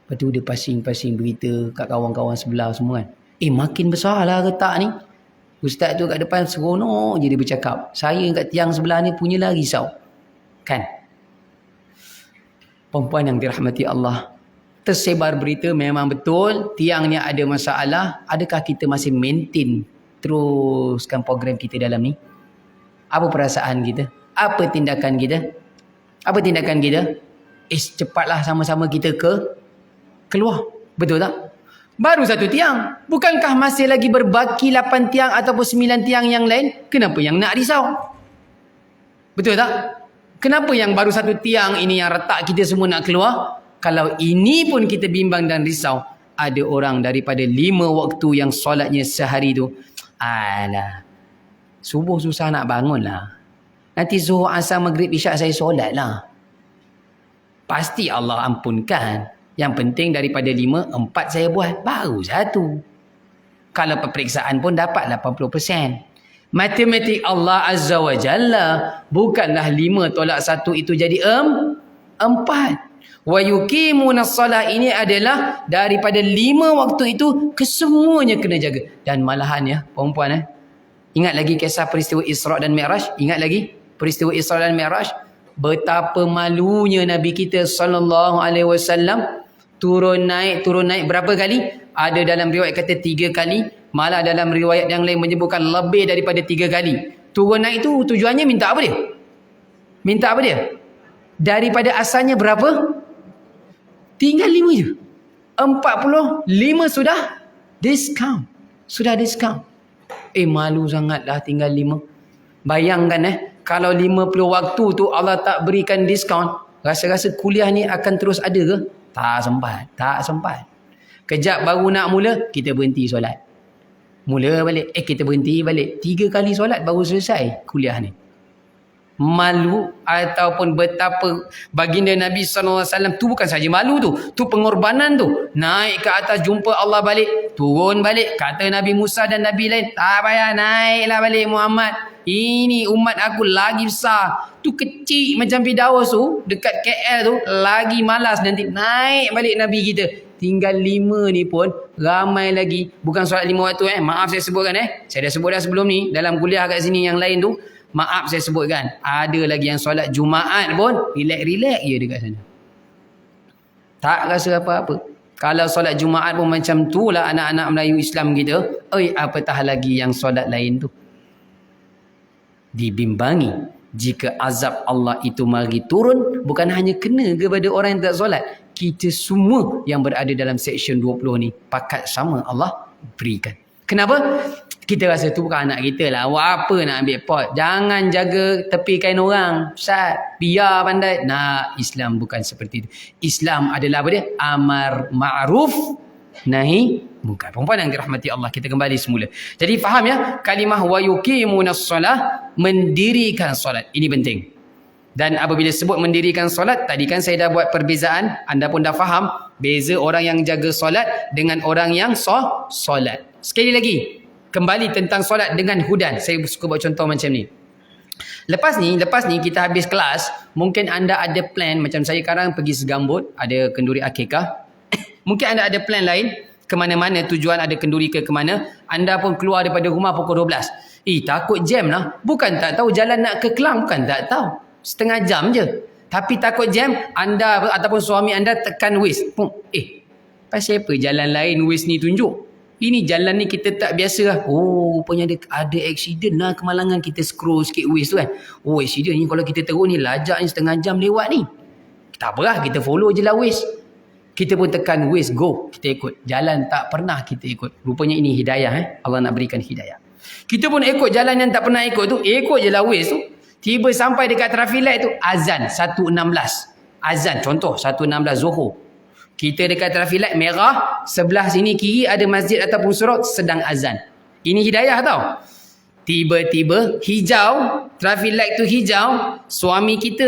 [SPEAKER 1] Lepas tu dia pasing-pasing berita kat kawan-kawan sebelah semua kan. Makin besar lah retak ni. Ustaz tu kat depan seronok je dia bercakap. Saya kat tiang sebelah ni punyalah risau. Kan? Perempuan yang dirahmati Allah. Tersebar berita memang betul. Tiang ni ada masalah. Adakah kita masih maintain teruskan program kita dalam ni? Apa perasaan kita? Apa tindakan kita? Cepatlah sama-sama kita keluar. Betul tak? Baru satu tiang. Bukankah masih lagi berbaki 8 tiang ataupun 9 tiang yang lain? Kenapa yang nak risau? Betul tak? Kenapa yang baru satu tiang ini yang retak kita semua nak keluar? Kalau ini pun kita bimbang dan risau, ada orang daripada 5 waktu yang solatnya sehari tu, alah, subuh susah nak bangun lah. Nanti zuhur, asar, maghrib, isyak saya solat lah. Pasti Allah ampunkan. Yang penting daripada 5, 4 saya buat. Baru satu. Kalau peperiksaan pun dapat 80%. Matematik Allah Azza wa Jalla. Bukanlah 5 tolak 1 itu jadi 4. Wa yuqimunas solah ini adalah daripada 5 waktu itu kesemuanya kena jaga. Dan malahan ya perempuan ingat lagi kisah peristiwa Isra dan Mi'raj? Ingat lagi peristiwa Isra dan Mi'raj? Betapa malunya Nabi kita sallallahu alaihi wasallam turun naik berapa kali? Ada dalam riwayat kata 3 kali, malah dalam riwayat yang lain menyebutkan lebih daripada 3 kali. Turun naik itu tujuannya minta apa dia? Daripada asalnya berapa? Tinggal 5 je. 45 sudah diskaun. Malu sangatlah tinggal 5. Bayangkan kalau 50 waktu tu Allah tak berikan diskaun, rasa-rasa kuliah ni akan terus ada ke? Tak sempat. Kejap baru nak mula, kita berhenti solat. Mula balik, kita berhenti balik. 3 kali solat baru selesai kuliah ni. Malu ataupun betapa baginda Nabi SAW tu bukan saja malu tu pengorbanan tu. Naik ke atas jumpa Allah balik, turun balik. Kata Nabi Musa dan Nabi lain, tak payah, naiklah balik Muhammad. Ini umat aku lagi besar. Tu kecil macam Firdaus tu dekat KL tu, lagi malas nanti naik balik Nabi kita. Tinggal 5 ni pun ramai lagi. Bukan solat 5 waktu maaf saya sebutkan saya dah sebut dah sebelum ni dalam kuliah kat sini yang lain tu. Maaf saya sebutkan, ada lagi yang solat Jumaat pun relax je dekat sana. Tak rasa apa-apa. Kalau solat Jumaat pun macam tu lah anak-anak Melayu Islam kita. Apatah lagi yang solat lain tu. Dibimbangi. Jika azab Allah itu mari turun, bukan hanya kena kepada orang yang tak solat, kita semua yang berada dalam seksyen 20 ni pakat sama Allah berikan. Kenapa? Kita rasa tu bukan anak kita lah. Awak apa nak ambil pot? Jangan jaga tepi kain orang. Ustaz, biar pandai. Nah, Islam bukan seperti itu. Islam adalah apa dia? Amar ma'ruf, nahi munkar. Perempuan yang dirahmati Allah, kita kembali semula. Jadi faham ya? Kalimah wa yuqimunas solah, mendirikan solat. Ini penting. Dan apabila sebut mendirikan solat, tadi kan saya dah buat perbezaan. Anda pun dah faham beza orang yang jaga solat dengan orang yang solat. Sekali lagi, kembali tentang solat dengan hudan. Saya suka buat contoh macam ni. Lepas ni kita habis kelas, mungkin anda ada plan, macam saya sekarang pergi Segambut, ada kenduri akikah. Mungkin anda ada plan lain, ke mana-mana tujuan, ada kenduri ke mana. Anda pun keluar daripada rumah pukul 12. Takut jam lah. Bukan tak tahu jalan nak ke Kelang, bukan tak tahu. Setengah jam je. Tapi takut jam, anda ataupun suami anda tekan Waze. Pasal apa jalan lain Waze ni tunjuk? Ini jalan ni kita tak biasa lah. Rupanya ada accident lah, kemalangan. Kita scroll sikit Waze tu kan. Accident ni kalau kita teruk ni, lajak ni setengah jam lewat ni. Tak apalah, kita follow je lah Waze. Kita pun tekan Waze, go. Kita ikut. Jalan tak pernah kita ikut. Rupanya ini hidayah. Allah nak berikan hidayah. Kita pun ikut jalan yang tak pernah ikut tu. Ikut je lah Waze tu. Tiba sampai dekat traffic light tu, azan 1.16. Azan, contoh 1.16 Zuhur. Kita dekat traffic light merah, sebelah sini kiri ada masjid ataupun surau sedang azan. Ini hidayah tau. Tiba-tiba hijau, traffic light tu hijau, suami kita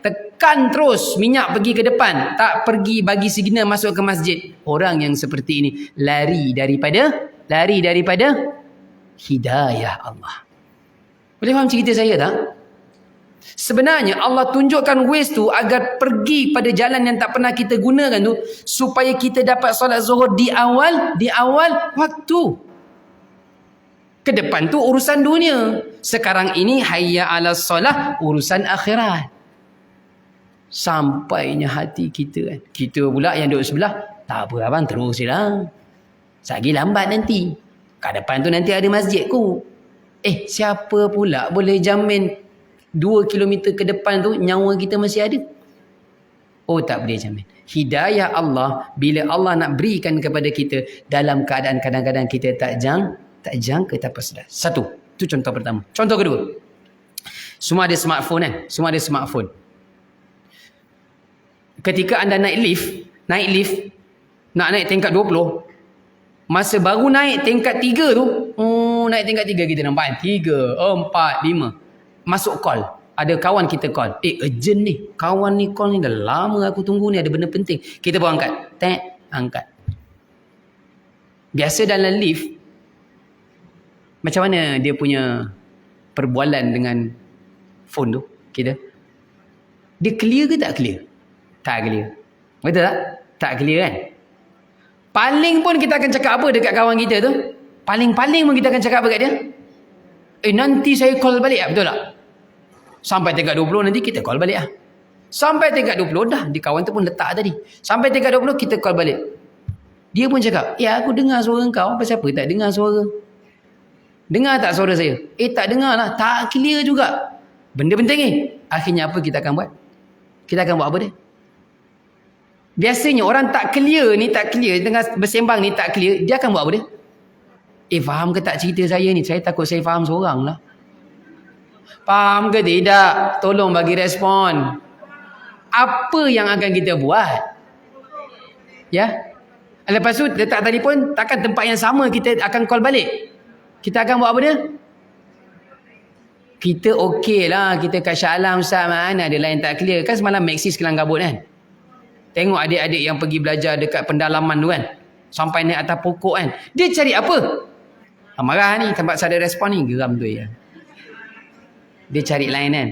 [SPEAKER 1] tekan terus minyak pergi ke depan, tak pergi bagi signal masuk ke masjid. Orang yang seperti ini lari daripada hidayah Allah. Boleh faham cerita saya tak? Sebenarnya Allah tunjukkan Waze tu agar pergi pada jalan yang tak pernah kita gunakan tu, supaya kita dapat solat zuhur di awal waktu. Ke depan tu urusan dunia. Sekarang ini hayya 'alas solah, urusan akhirat. Sampainya hati kita kan. Kita pula yang duduk sebelah, tak apa abang, terus je lah. Sagi lambat nanti. Kat depan tu nanti ada masjid ku. Siapa pula boleh jamin 2 kilometer ke depan tu nyawa kita masih ada? Tak boleh jamin. Hidayah Allah, bila Allah nak berikan kepada kita dalam keadaan kadang-kadang kita tak jangka, tak sedar. Satu, itu contoh pertama. Contoh kedua, semua ada smartphone kan? Semua ada smartphone. Ketika anda naik lift, nak naik tingkat 20, masa baru naik tingkat 3 tu, naik tingkat 3 kita nampak 3, 4, 5. Masuk call. Ada kawan kita call. Urgent ni. Kawan ni call ni dah lama aku tunggu ni. Ada benda penting. Kita pun angkat. Angkat. Biasa dalam lift, macam mana dia punya perbualan dengan phone tu? Kita. Dia clear ke tak clear? Tak clear. Betul tak? Tak clear kan? Paling pun kita akan cakap apa dekat kawan kita tu? Paling-paling pun kita akan cakap apa kat dia? Nanti saya call balik lah. Betul tak? Sampai tingkat 20 nanti kita call balik lah. Sampai tingkat 20 dah. Di kawan tu pun letak tadi. Sampai tingkat 20 kita call balik. Dia pun cakap, aku dengar suara kau. Pasal apa tak dengar suara? Dengar tak suara saya? Tak dengar lah. Tak clear juga. Benda penting ni. Akhirnya apa kita akan buat? Kita akan buat apa dia? Biasanya orang tak clear ni, tengah bersembang ni tak clear, dia akan buat apa dia? Faham ke tak cerita saya ni? Saya takut saya faham seorang lah. Faham ke tidak? Tolong bagi respon. Apa yang akan kita buat? Ya? Lepas tu letak telefon, takkan tempat yang sama kita akan call balik. Kita akan buat apa dia? Kita okey lah. Kita kat Shah Alam Ustaz, mana ada lain tak clear. Kan semalam Maxis Kelang Kabut kan? Tengok adik-adik yang pergi belajar dekat pendalaman tu kan? Sampai naik atas pokok kan? Dia cari apa? Marah ni, tempat saya ada respon ni, geram tu ya. Dia cari lain kan?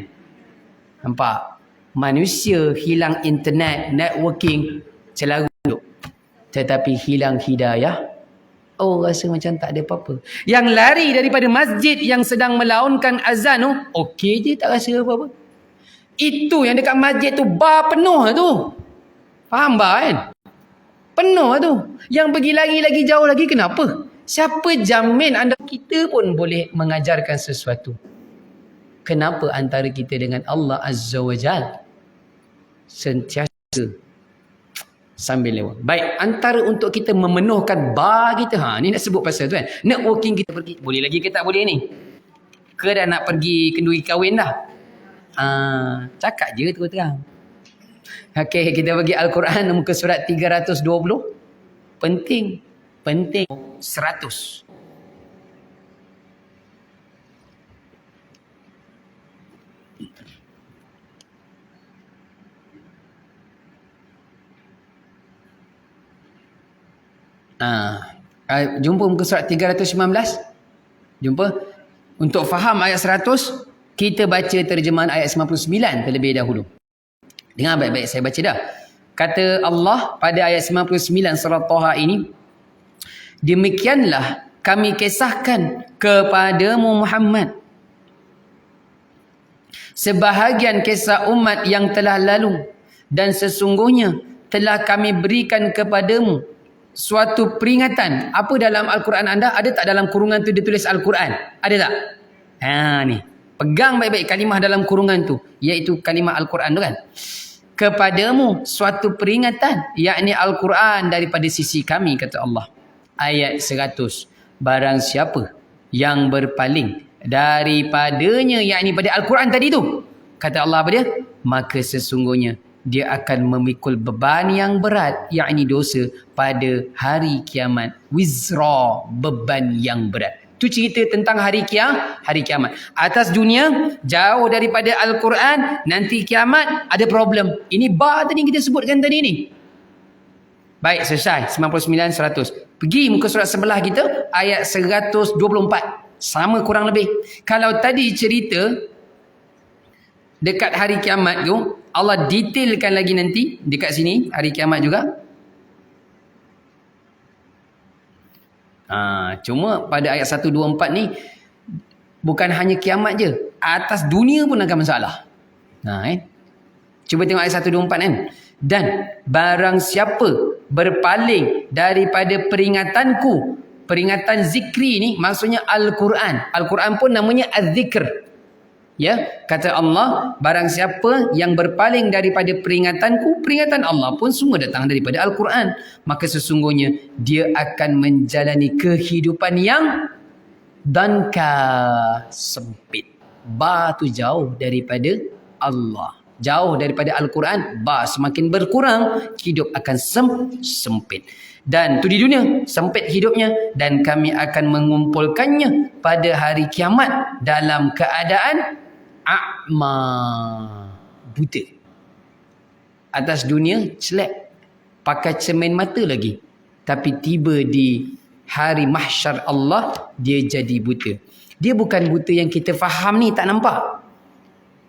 [SPEAKER 1] Nampak? Manusia hilang internet, networking, celaru duk. Tetapi hilang hidayah, rasa macam tak ada apa-apa. Yang lari daripada masjid yang sedang melaunkan azan tu, okey je, tak rasa apa-apa. Itu yang dekat masjid tu, bar penuh tu. Faham bar kan? Penuh tu. Yang pergi lagi jauh lagi, kenapa? Siapa jamin anda? Kita pun boleh mengajarkan sesuatu. Kenapa antara kita dengan Allah Azza wa Jal sentiasa sambil lewat. Baik, antara untuk kita memenuhkan bar kita, ni nak sebut pasal tu kan. Networking kita pergi, boleh lagi ke tak boleh ni? Ke dah nak pergi kenduri kahwin dah? Cakap je terus terang. Okey, kita bagi Al-Quran muka surat 320. Penting 100. Jumpa muka surat 319. Jumpa. Untuk faham ayat 100, kita baca terjemahan ayat 99 terlebih dahulu. Dengar baik-baik, saya baca dah. Kata Allah pada ayat 99 surah Taha ini, demikianlah kami kisahkan kepadamu Muhammad sebahagian kisah umat yang telah lalu, dan sesungguhnya telah kami berikan kepadamu suatu peringatan. Apa dalam Al-Quran anda? Ada tak dalam kurungan tu dia tulis Al-Quran? Ada tak? Ni. Pegang baik-baik kalimah dalam kurungan tu, iaitu kalimah Al-Quran tu kan. Kepadamu suatu peringatan, yakni Al-Quran daripada sisi kami, kata Allah. Ayat 100. Barang siapa yang berpaling daripadanya, yakni pada Al-Quran tadi tu, kata Allah apa dia? Maka sesungguhnya dia akan memikul beban yang berat, yakni dosa pada hari kiamat. Wizra, beban yang berat. Itu cerita tentang hari kiamat. Atas dunia jauh daripada Al-Quran, nanti kiamat ada problem. Ini bar tadi kita sebutkan tadi ni. Baik, selesai. 99, 100. Pergi muka surat sebelah kita, ayat 124. Sama kurang lebih. Kalau tadi cerita dekat hari kiamat tu, Allah detailkan lagi nanti dekat sini, hari kiamat juga. Cuma pada ayat 124 ni bukan hanya kiamat je, atas dunia pun akan masalah. Cuba tengok ayat 124 kan. Dan barang siapa berpaling daripada peringatanku, peringatan zikri ni maksudnya Al-Quran. Al-Quran pun namanya Az-Zikr. Ya, kata Allah, barang siapa yang berpaling daripada peringatanku, peringatan Allah pun semua datang daripada Al-Quran, maka sesungguhnya dia akan menjalani kehidupan yang danka, sempit. Ba tu jauh daripada Allah, jauh daripada Al-Quran. Ba semakin berkurang, hidup akan sempit. Dan tu di dunia, sempit hidupnya, dan kami akan mengumpulkannya pada hari kiamat dalam keadaan a'ma, buta. Atas dunia celak, pakai cermin mata lagi, tapi tiba di hari mahsyar Allah dia jadi buta. Dia bukan buta yang kita faham ni, tak nampak.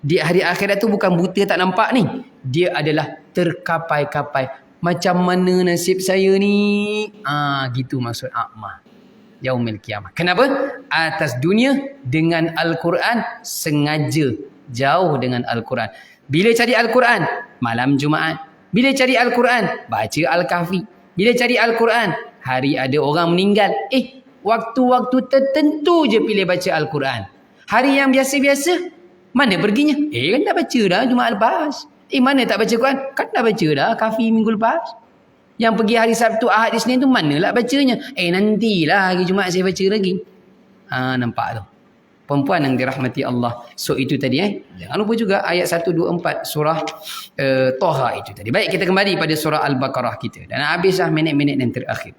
[SPEAKER 1] Di hari akhirat tu bukan buta tak nampak ni, dia adalah terkapai-kapai. Macam mana nasib saya ni? Gitu maksud a'ma yaumil qiyamah. Kenapa? Atas dunia dengan Al-Quran sengaja jauh dengan Al-Quran. Bila cari Al-Quran? Malam Jumaat. Bila cari Al-Quran? Baca Al-Kahfi. Bila cari Al-Quran? Hari ada orang meninggal. Waktu-waktu tertentu je pilih baca Al-Quran. Hari yang biasa-biasa, mana perginya? Kan dah baca dah Jumaat lepas. Mana tak baca Quran? Kan dah baca dah Kahfi minggu lepas. Yang pergi hari Sabtu, Ahad, Isnin tu manalah bacanya? Nantilah hari Jumaat saya baca lagi. Nampak tu. Perempuan yang dirahmati Allah. So itu tadi Jangan lupa juga ayat 124 surah Taha itu tadi. Baik, kita kembali pada surah Al-Baqarah kita. Dan habislah minit-minit yang terakhir.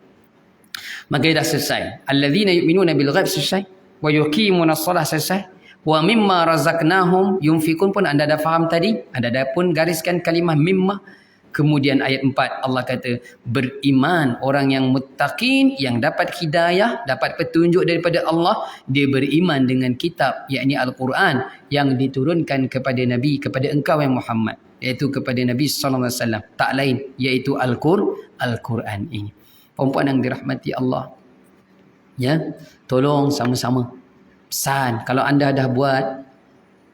[SPEAKER 1] Maka dah selesai. Alladzina yu'minuna bil ghaib selesai. Wa yuqimuna shalah selesai. Wa mimma razaqnahum yunfikun pun anda dah faham tadi. Anda dah pun gariskan kalimah mimma. Kemudian ayat 4 Allah kata beriman orang yang muttaqin, yang dapat hidayah, dapat petunjuk daripada Allah, dia beriman dengan kitab, yakni Al-Quran yang diturunkan kepada Nabi, kepada engkau yang Muhammad, iaitu kepada Nabi SAW. Tak lain, iaitu Al-Quran ini. Perempuan yang dirahmati Allah, ya, tolong sama-sama pesan. Kalau anda dah buat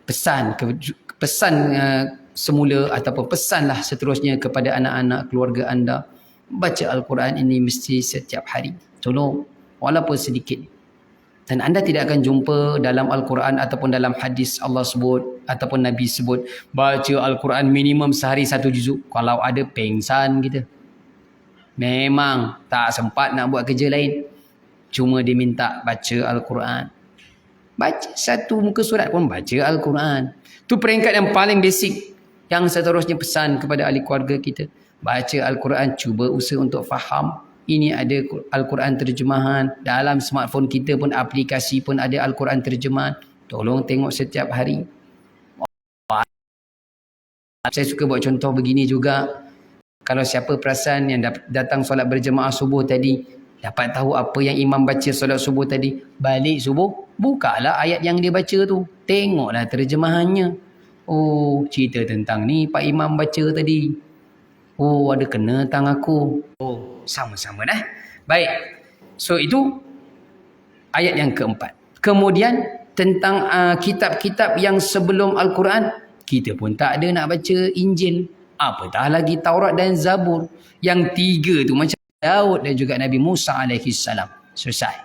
[SPEAKER 1] pesan semula ataupun pesanlah seterusnya kepada anak-anak keluarga anda, baca Al-Quran ini mesti setiap hari. Tolong, walaupun sedikit. Dan anda tidak akan jumpa dalam Al-Quran ataupun dalam hadis Allah sebut ataupun Nabi sebut baca Al-Quran minimum sehari 1 juzuk. Kalau ada, pengsan kita. Memang tak sempat nak buat kerja lain. Cuma dia minta baca Al-Quran. Baca 1 muka surat pun baca Al-Quran. Itu peringkat yang paling basic. Yang seterusnya pesan kepada ahli keluarga kita. Baca Al-Quran, cuba usaha untuk faham. Ini ada Al-Quran terjemahan. Dalam smartphone kita pun, aplikasi pun ada Al-Quran terjemahan. Tolong tengok setiap hari. Saya suka buat contoh begini juga. Kalau siapa perasan yang datang solat berjemaah subuh tadi, dapat tahu apa yang imam baca solat subuh tadi, balik subuh, bukalah ayat yang dia baca tu. Tengoklah terjemahannya. Oh, cerita tentang ni Pak Imam baca tadi. Oh, ada kena tang aku. Oh, sama-sama dah. Baik. So, itu ayat yang keempat. Kemudian, tentang kitab-kitab yang sebelum Al-Quran, kita pun tak ada nak baca Injil. Apatah lagi Taurat dan Zabur. Yang 3 tu macam Daud dan juga Nabi Musa alaihissalam. Selesai.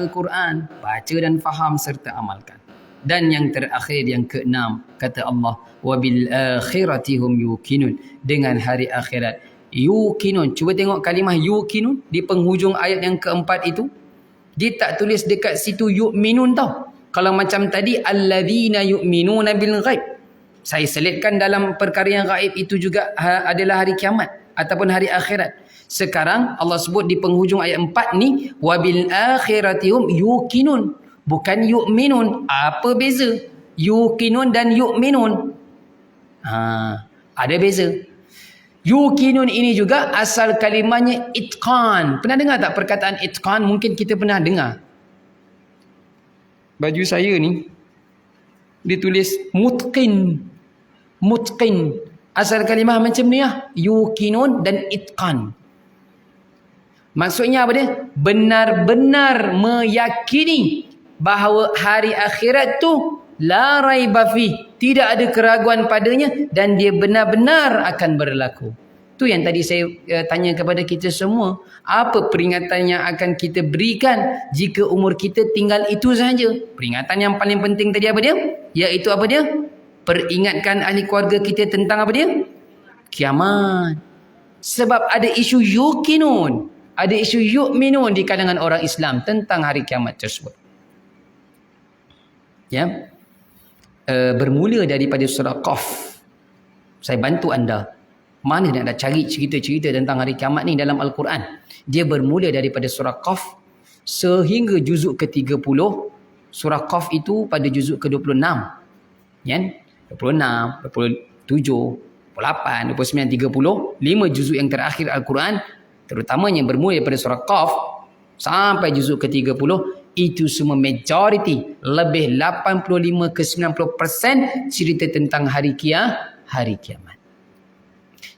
[SPEAKER 1] Al-Quran, baca dan faham serta amalkan. Dan yang terakhir, yang keenam, kata Allah, wabil akhirati hum yuqinun, dengan hari akhirat yuqinun. Cuba tengok kalimah yuqinun di penghujung ayat yang keempat itu. Dia tak tulis dekat situ yu'minun tau. Kalau macam tadi alladzina yu'minuna bil ghaib, saya selitkan dalam perkara yang gaib itu juga adalah hari kiamat ataupun hari akhirat. Sekarang Allah sebut di penghujung ayat 4 ni wabil akhirati hum yuqinun, bukan yu'minun. Apa beza yuqinun dan yu'minun? Ada beza. Yuqinun ini juga asal kalimahnya itqan. Pernah dengar tak perkataan itqan? Mungkin kita pernah dengar. Baju saya ni ditulis mutqin. Mutqin. Asal kalimah macam ni lah. Yuqinun dan itqan. Maksudnya apa dia? Benar-benar meyakini bahawa hari akhirat tu la raiba fi, tidak ada keraguan padanya dan dia benar-benar akan berlaku. Tu yang tadi saya tanya kepada kita semua. Apa peringatan yang akan kita berikan jika umur kita tinggal itu saja? Peringatan yang paling penting tadi apa dia? Iaitu apa dia? Peringatkan ahli keluarga kita tentang apa dia? Kiamat. Sebab ada isu yuqinun, ada isu yu'minun di kalangan orang Islam tentang hari kiamat tersebut. Ya. Bermula daripada surah Qaf. Saya bantu anda. Mana nak cari cerita-cerita tentang hari kiamat ni dalam Al-Quran. Dia bermula daripada surah Qaf sehingga juzuk ke-30. Surah Qaf itu pada juzuk ke-26. Ya? 26, 27, 28, 29, 30. 5 juzuk yang terakhir Al-Quran, terutamanya bermula daripada surah Qaf sampai juzuk ke-30. Itu semua majoriti, lebih 85 ke 90% cerita tentang hari kiamat.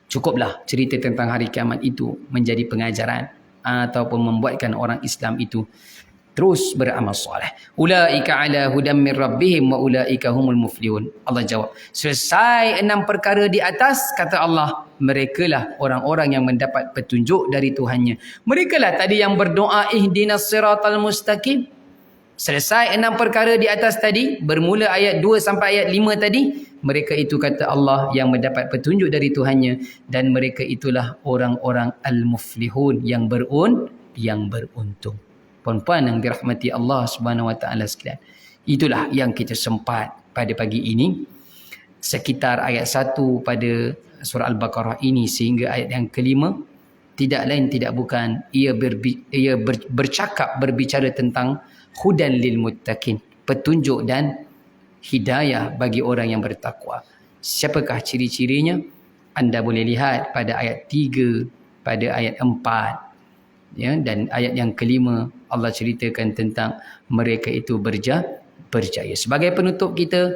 [SPEAKER 1] Cukuplah cerita tentang hari kiamat itu menjadi pengajaran ataupun membuatkan orang Islam itu terus beramal soleh. Ulaika ala hudam min rabbihim wa ulaika humul muflihun. Allah jawab, selesai 6 perkara di atas, kata Allah, merekalah orang-orang yang mendapat petunjuk dari Tuhannya. Merekalah tadi yang berdoa ihdinas siratal mustaqim. Selesai 6 perkara di atas tadi, bermula ayat 2 sampai ayat 5 tadi, mereka itu, kata Allah, yang mendapat petunjuk dari Tuhannya, dan mereka itulah orang-orang al-muflihun, yang beruntung. Puan-puan yang dirahmati Allah Subhanahu Wa Taala sekalian, itulah yang kita sempat pada pagi ini, sekitar ayat 1 pada surah Al-Baqarah ini sehingga ayat yang kelima. Tidak lain tidak bukan ia berbicara tentang hudan lil muttaqin, petunjuk dan hidayah bagi orang yang bertakwa. Siapakah ciri-cirinya? Anda boleh lihat pada ayat 3, pada ayat 4, ya, dan ayat yang kelima Allah ceritakan tentang mereka itu berjaya. Sebagai penutup kita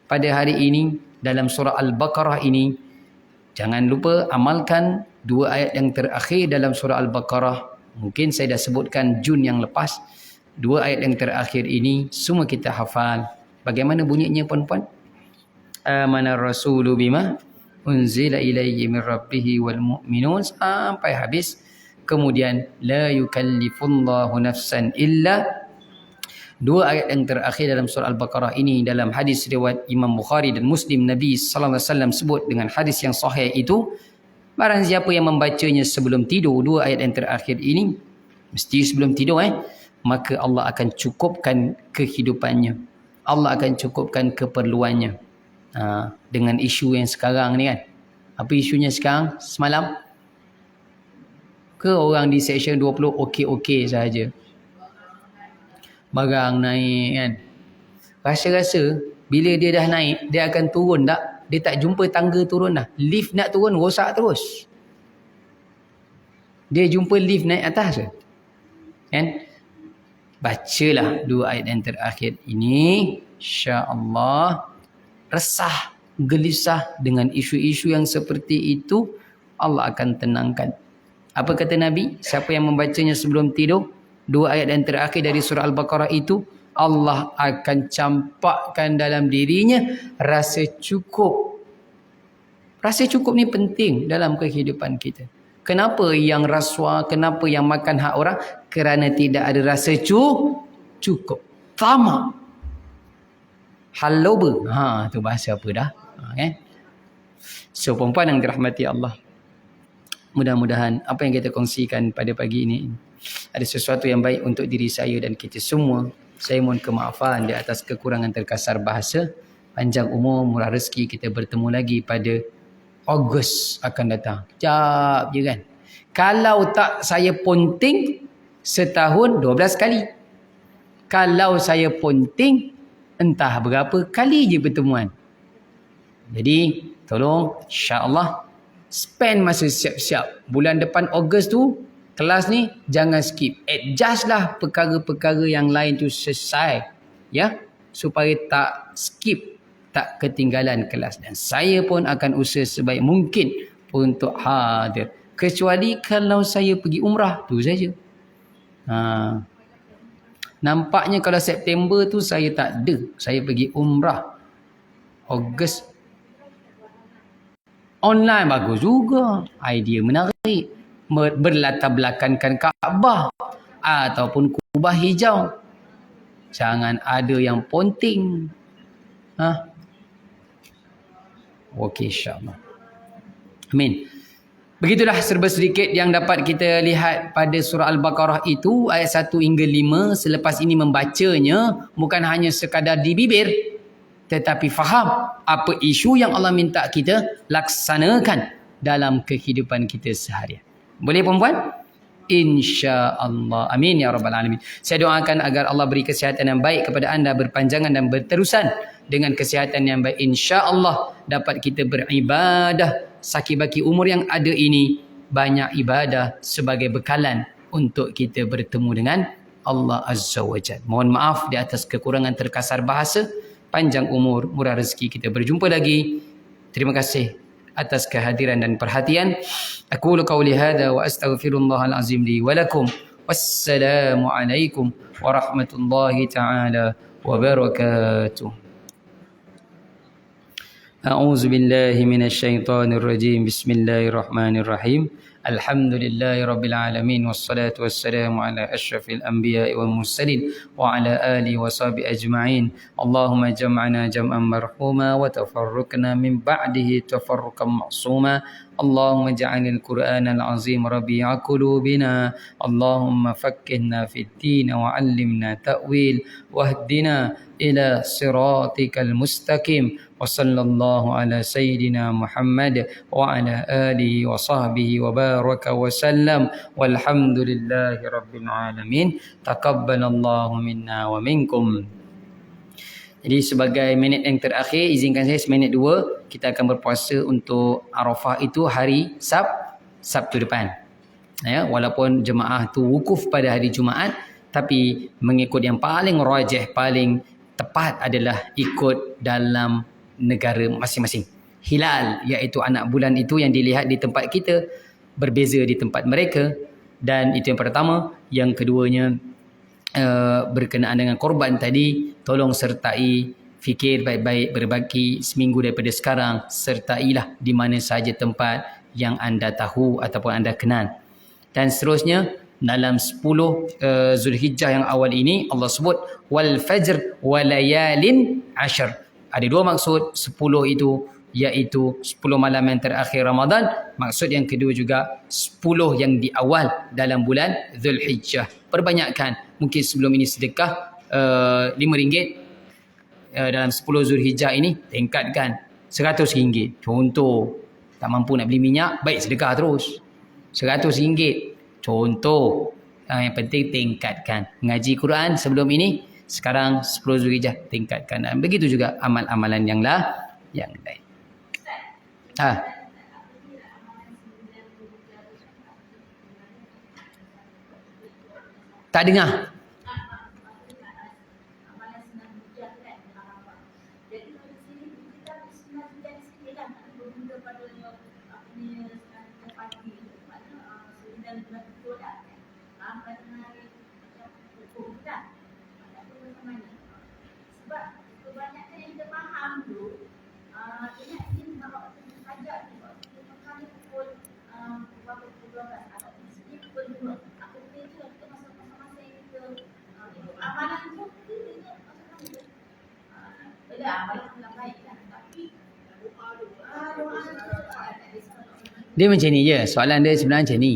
[SPEAKER 1] pada hari ini dalam surah Al-Baqarah ini, jangan lupa amalkan 2 ayat yang terakhir dalam surah Al-Baqarah. Mungkin saya dah sebutkan Jun yang lepas. 2 ayat yang terakhir ini semua kita hafal. Bagaimana bunyinya, puan-puan? Amanar rasulu bima unzila ilaihi min rabbihi wal mu'minun sampai habis. Kemudian la yukallifullahu nafsan illa Dua ayat yang terakhir dalam surah Al-Baqarah ini dalam hadis riwayat Imam Bukhari dan Muslim, Nabi sallallahu alaihi wasallam sebut dengan hadis yang sahih itu, barang siapa yang membacanya sebelum tidur, dua ayat yang terakhir ini mesti sebelum tidur, maka Allah akan cukupkan kehidupannya. Allah akan cukupkan keperluannya. Dengan isu yang sekarang ni kan. Apa isunya sekarang? Semalam ke orang di Seksyen 20 okey-okey saja. Barang naik kan. Rasa-rasa bila dia dah naik, dia akan turun tak? Dia tak jumpa tangga turun dah. Lift nak turun rosak terus. Dia jumpa lift naik atas ke? Kan? Bacalah dua ayat yang terakhir ini, insya-Allah resah, gelisah dengan isu-isu yang seperti itu, Allah akan tenangkan. Apa kata Nabi? Siapa yang membacanya sebelum tidur, dua ayat yang terakhir dari surah Al-Baqarah itu, Allah akan campakkan dalam dirinya rasa cukup. Rasa cukup ni penting dalam kehidupan kita. Kenapa yang rasuah, kenapa yang makan hak orang? Kerana tidak ada rasa cukup. Tamak. Haloba. Tu bahasa apa dah? Kan? So, perempuan yang dirahmati Allah, mudah-mudahan apa yang kita kongsikan pada pagi ini ada sesuatu yang baik untuk diri saya dan kita semua. Saya mohon kemaafan di atas kekurangan terkasar bahasa. Panjang umur, murah rezeki, kita bertemu lagi pada Ogos akan datang. Sekejap je kan. Kalau tak saya ponting, setahun 12 kali. Kalau saya ponting, entah berapa kali je pertemuan. Jadi, tolong insya-Allah spend masa siap-siap. Bulan depan Ogos tu, kelas ni jangan skip. Adjust lah perkara-perkara yang lain tu selesai. Ya, supaya tak skip, tak ketinggalan kelas. Dan saya pun akan usaha sebaik mungkin untuk hadir. Kecuali kalau saya pergi umrah, tu saja. Nampaknya kalau September tu saya tak ada. Saya pergi umrah. Ogos online bagus juga. Idea menarik. Berlatar belakangkan Kaabah ataupun Kubah Hijau. Jangan ada yang ponting. Okey, insya-Allah. Amin. Begitulah serba sedikit yang dapat kita lihat pada surah Al-Baqarah itu, ayat 1 hingga 5. Selepas ini membacanya bukan hanya sekadar di bibir, tetapi faham apa isu yang Allah minta kita laksanakan dalam kehidupan kita seharian. Boleh perempuan? InsyaAllah. Amin ya Rabbal Alamin. Saya doakan agar Allah beri kesihatan yang baik kepada anda, berpanjangan dan berterusan dengan kesihatan yang baik. InsyaAllah dapat kita beribadah. Sakit-baki umur yang ada ini, banyak ibadah sebagai bekalan untuk kita bertemu dengan Allah Azza wa Jalla. Mohon maaf di atas kekurangan terkasar bahasa. Panjang umur, murah rezeki, kita berjumpa lagi. Terima kasih atas kehadiran dan perhatian. Aqulu qawli hadha wa astaghfirullahal azim li wa lakum. Wassalamu alaikum warahmatullahi taala wabarakatuh. A'udzu billahi minasy syaithanir rajim. Bismillahirrahmanirrahim. Alhamdulillahi rabbil alamin wassalatu wassalamu ala asyrafil anbiya'i wal mursalin wa ala alihi wa sahbihi ajma'in. Allahumma jam'ana jam'an marhuma wa tafarraqna min ba'dihi tafarruqan ma'suma. Allahumma ja'alil Qur'anal azim rabi'a qulubina. Allahumma faqqihna fid din wa 'allimna ta'wil wahdina ila siratikal mustaqim. Wa sallallahu ala sayyidina Muhammad wa ala alihi wa sahbihi wa baraka wa sallam. Walhamdulillahi rabbil alamin. Taqabbalallahu minna wa minkum. Jadi sebagai minit yang terakhir, izinkan saya seminit dua, kita akan berpuasa untuk Arafah itu hari Sabtu depan. Ya, walaupun jemaah tu wukuf pada hari Jumaat, tapi mengikut yang paling rajih, paling tepat adalah ikut dalam negara masing-masing. Hilal, iaitu anak bulan itu yang dilihat di tempat kita, berbeza di tempat mereka. Dan itu yang pertama. Yang keduanya, berkenaan dengan korban tadi, tolong sertai, fikir baik-baik, berbagi seminggu daripada sekarang. Sertailah di mana sahaja tempat yang anda tahu ataupun anda kenal. Dan seterusnya, Dalam 10 Zulhijjah yang awal ini Allah sebut wal fajr walayalin ashr. Ada dua maksud 10 itu, iaitu 10 malam yang terakhir Ramadan. Maksud yang kedua juga 10 yang di awal dalam bulan Zulhijjah. Perbanyakkan. Mungkin sebelum ini sedekah RM5 dalam 10 Zulhijjah ini, tingkatkan RM100. Contoh, tak mampu nak beli minyak, baik sedekah terus RM100. Contoh, yang penting tingkatkan. Ngaji Quran sebelum ini, sekarang 10 Zulhijjah tingkatkan. Dan begitu juga amal-amalan yang lain. Tak dengar. Dia macam ni je. Soalan dia sebenarnya macam ni.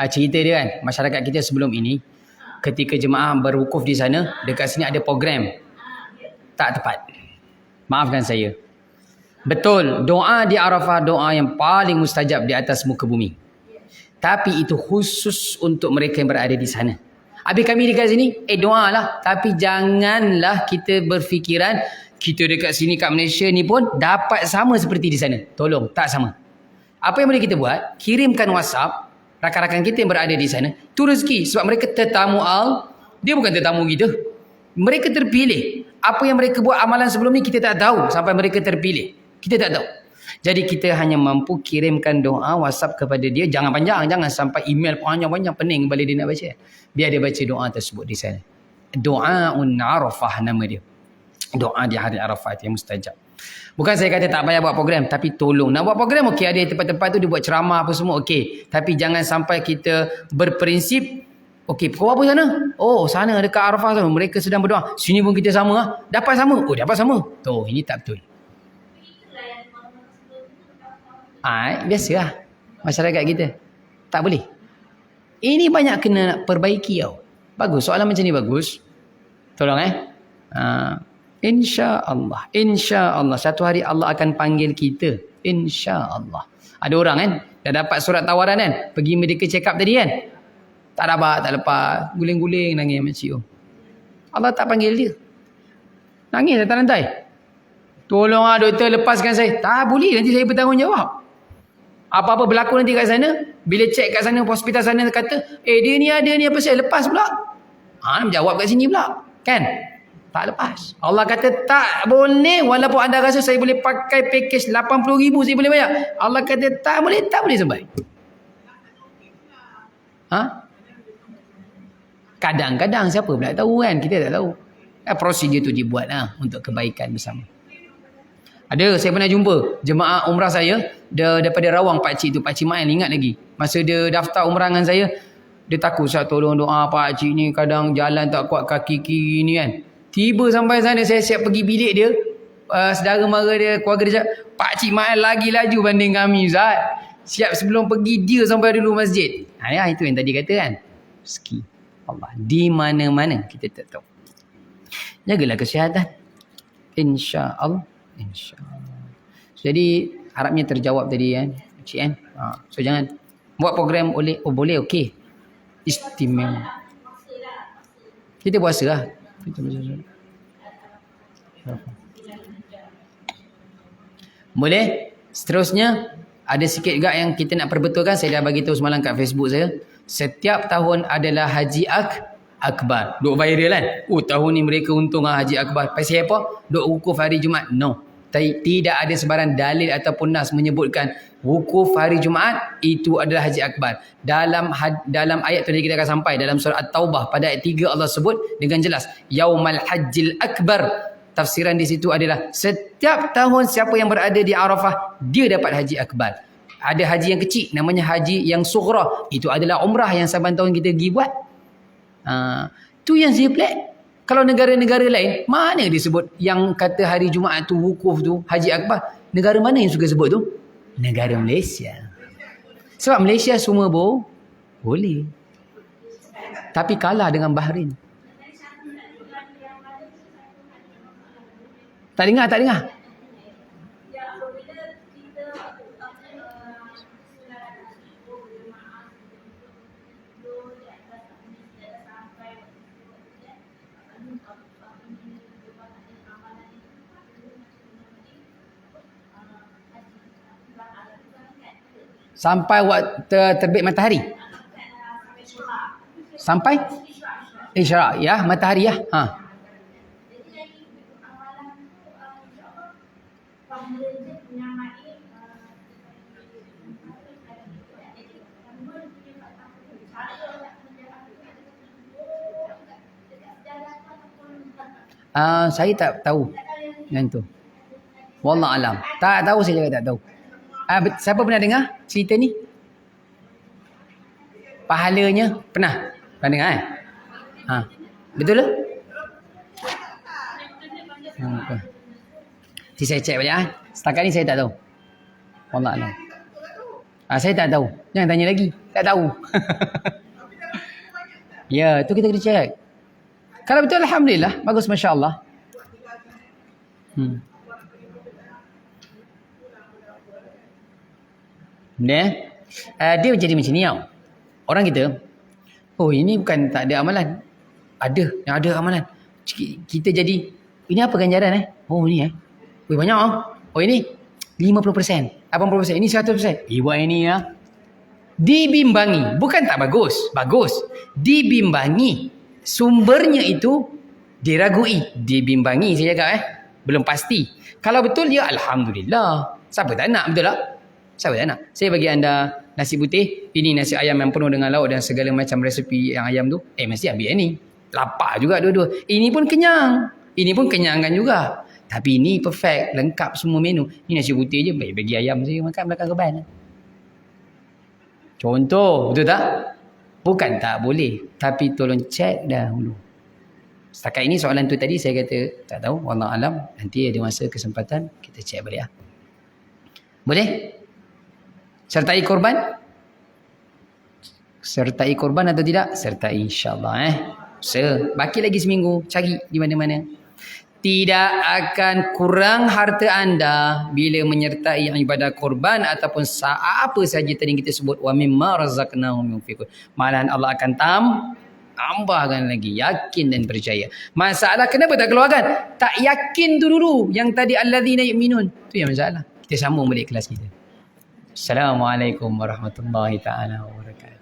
[SPEAKER 1] Cerita dia kan, masyarakat kita sebelum ini, ketika jemaah berwukuf di sana, dekat sini ada program. Tak tepat. Maafkan saya. Betul, doa di Arafah doa yang paling mustajab di atas muka bumi. Tapi itu khusus untuk mereka yang berada di sana. Habis kami dekat sini, doa lah. Tapi janganlah kita berfikiran, kita dekat sini kat Malaysia ni pun dapat sama seperti di sana. Tolong, tak sama. Apa yang boleh kita buat? Kirimkan WhatsApp rakan-rakan kita yang berada di sana. Itu rezeki. Sebab mereka tetamu dia bukan tetamu kita. Mereka terpilih. Apa yang mereka buat amalan sebelum ni kita tak tahu sampai mereka terpilih. Kita tak tahu. Jadi kita hanya mampu kirimkan doa WhatsApp kepada dia. Jangan panjang. Jangan sampai email panjang-panjang. Pening balik dia nak baca. Biar dia baca doa tersebut di sana. Doa'un Arafah nama dia. Doa di hari Arafah yang mustajab. Bukan saya kata tak payah buat program, tapi tolong. Nak buat program, okey, ada tempat-tempat tu dia buat ceramah apa semua, okey. Tapi jangan sampai kita berprinsip, okey, pukul apa sana? Oh, sana dekat Arafah sana, mereka sedang berdoa. Sini pun kita sama lah. Dapat sama? Oh, dapat sama. Tuh, ini tak betul. Biasalah masyarakat kita. Tak boleh. Ini banyak kena perbaiki tau. Bagus, soalan macam ni bagus. Tolong InsyaAllah. InsyaAllah. Satu hari Allah akan panggil kita. InsyaAllah. Ada orang kan, dah dapat surat tawaran kan, pergi medical check up tadi kan, tak dapat, tak lepas, guling-guling nangis makcik. Allah tak panggil dia. Nangis atas lantai. Tolong doktor lepaskan saya. Tak boleh, nanti saya bertanggungjawab. Apa-apa berlaku nanti kat sana, bila check kat sana, hospital sana kata, dia ni ada ni apa saya lepas pula. Nak jawab kat sini pula. Kan? Tak lepas. Allah kata tak boleh, walaupun anda rasa saya boleh pakai package 80,000 saya boleh bayar. Allah kata tak boleh sampai. Kadang-kadang siapa pula tahu kan, kita tak tahu. Prosedur tu dibuat lah untuk kebaikan bersama. Ada, saya pernah jumpa jemaah umrah saya, dia daripada Rawang, pakcik tu, Pakcik Mail, ingat lagi. Masa dia daftar umrah dengan saya, dia takut, saya tolong doa pakcik ni, kadang jalan tak kuat kaki kiri ni kan. Tiba sampai sana, saya siap pergi bilik dia, saudara mara dia, keluarga dia cakap, Pakcik Mail lagi laju banding kami Ustaz. Siap sebelum pergi dia sampai dulu masjid. Itu yang tadi kata kan, rezeki Allah di mana-mana kita tak tahu. Jagalah kesihatan, InsyaAllah. Jadi harapnya terjawab tadi kan, Cik kan. So jangan buat program boleh okey. Istimewa. Kita puasa lah. Boleh? Seterusnya ada sikit juga yang kita nak perbetulkan. Saya dah bagi tahu semalam kat Facebook saya. Setiap tahun adalah Haji Akbar. Duk viral kan? Tahun ni mereka untung Haji Akbar. Pasal apa? Duk wukuf hari Jumaat. No. Tidak ada sebarang dalil ataupun nas menyebutkan wukuf hari Jumaat itu adalah Haji Akbar. Dalam ayat tadi kita akan sampai dalam surah At-Taubah pada ayat 3 Allah sebut dengan jelas Yaumal Hajjil Akbar. Tafsiran di situ adalah setiap tahun siapa yang berada di Arafah dia dapat Haji Akbar. Ada haji yang kecil, namanya haji yang sughra. Itu adalah umrah yang saban tahun kita pergi buat. Tu yang saya pelik. Kalau negara-negara lain, mana dia sebut yang kata hari Jumaat tu wukuf tu, haji akbar? Negara mana yang suka sebut tu? Negara Malaysia. Sebab Malaysia semua boleh. Tapi kalah dengan Bahrain. Tak dengar. Sampai waktu terbit matahari. Sampai isyraq ya, matahari ya. Saya tak tahu yang tu. Wallah alam. Tak tahu, saya juga tak tahu. Siapa pernah dengar cerita ni? Pahalanya pernah dengar kan? Betul ke? Nanti saya cek balik. Setakat ni saya tak tahu. Wallah alam. Saya tak tahu. Jangan tanya lagi. Tak tahu. Ya, tu kita kena cek. Kalau betul, alhamdulillah. Bagus, masya-Allah. Dia jadi macam ni tau. Orang kita, ini bukan tak ada amalan. Yang ada amalan. Kita jadi, ini apa ganjaran ni banyak ini 50%, 80%, ini 100%. Buat ini ya. Dibimbangi. Bukan tak bagus. Bagus. Dibimbangi. Sumbernya itu diragui. Dibimbangi saya cakap belum pasti. Kalau betul ya alhamdulillah. Siapa tak nak, betul tak? Siapa tak nak? Saya bagi anda nasi putih. Ini nasi ayam yang penuh dengan lauk dan segala macam resepi yang ayam tu. Mesti ambil yang ni. Lapar juga dua-dua. Ini pun kenyang. Ini pun kenyangkan juga. Tapi ini perfect. Lengkap semua menu. Ini nasi putih je. Baik bagi ayam saya makan belakang keban. Contoh. Betul tak? Bukan tak boleh. Tapi tolong cek dahulu. Setakat ini soalan tu tadi saya kata tak tahu. Wallah alam. Nanti ada masa kesempatan kita cek balik. Boleh? Sertai korban? Sertai korban atau tidak? Sertai, insyaAllah. Baki lagi seminggu. Cari di mana-mana. Tidak akan kurang harta anda bila menyertai ibadah korban ataupun apa saja tadi kita sebut. Wa mimma razaqnahum yunfiqun. Malahan Allah akan tambahkan lagi. Yakin dan percaya. Masalah kenapa tak keluarkan? Tak yakin tu dulu. Yang tadi alladzina yu'minun. Itu yang masalah. Kita sambung balik kelas kita. Assalamualaikum warahmatullahi taala wabarakatuh.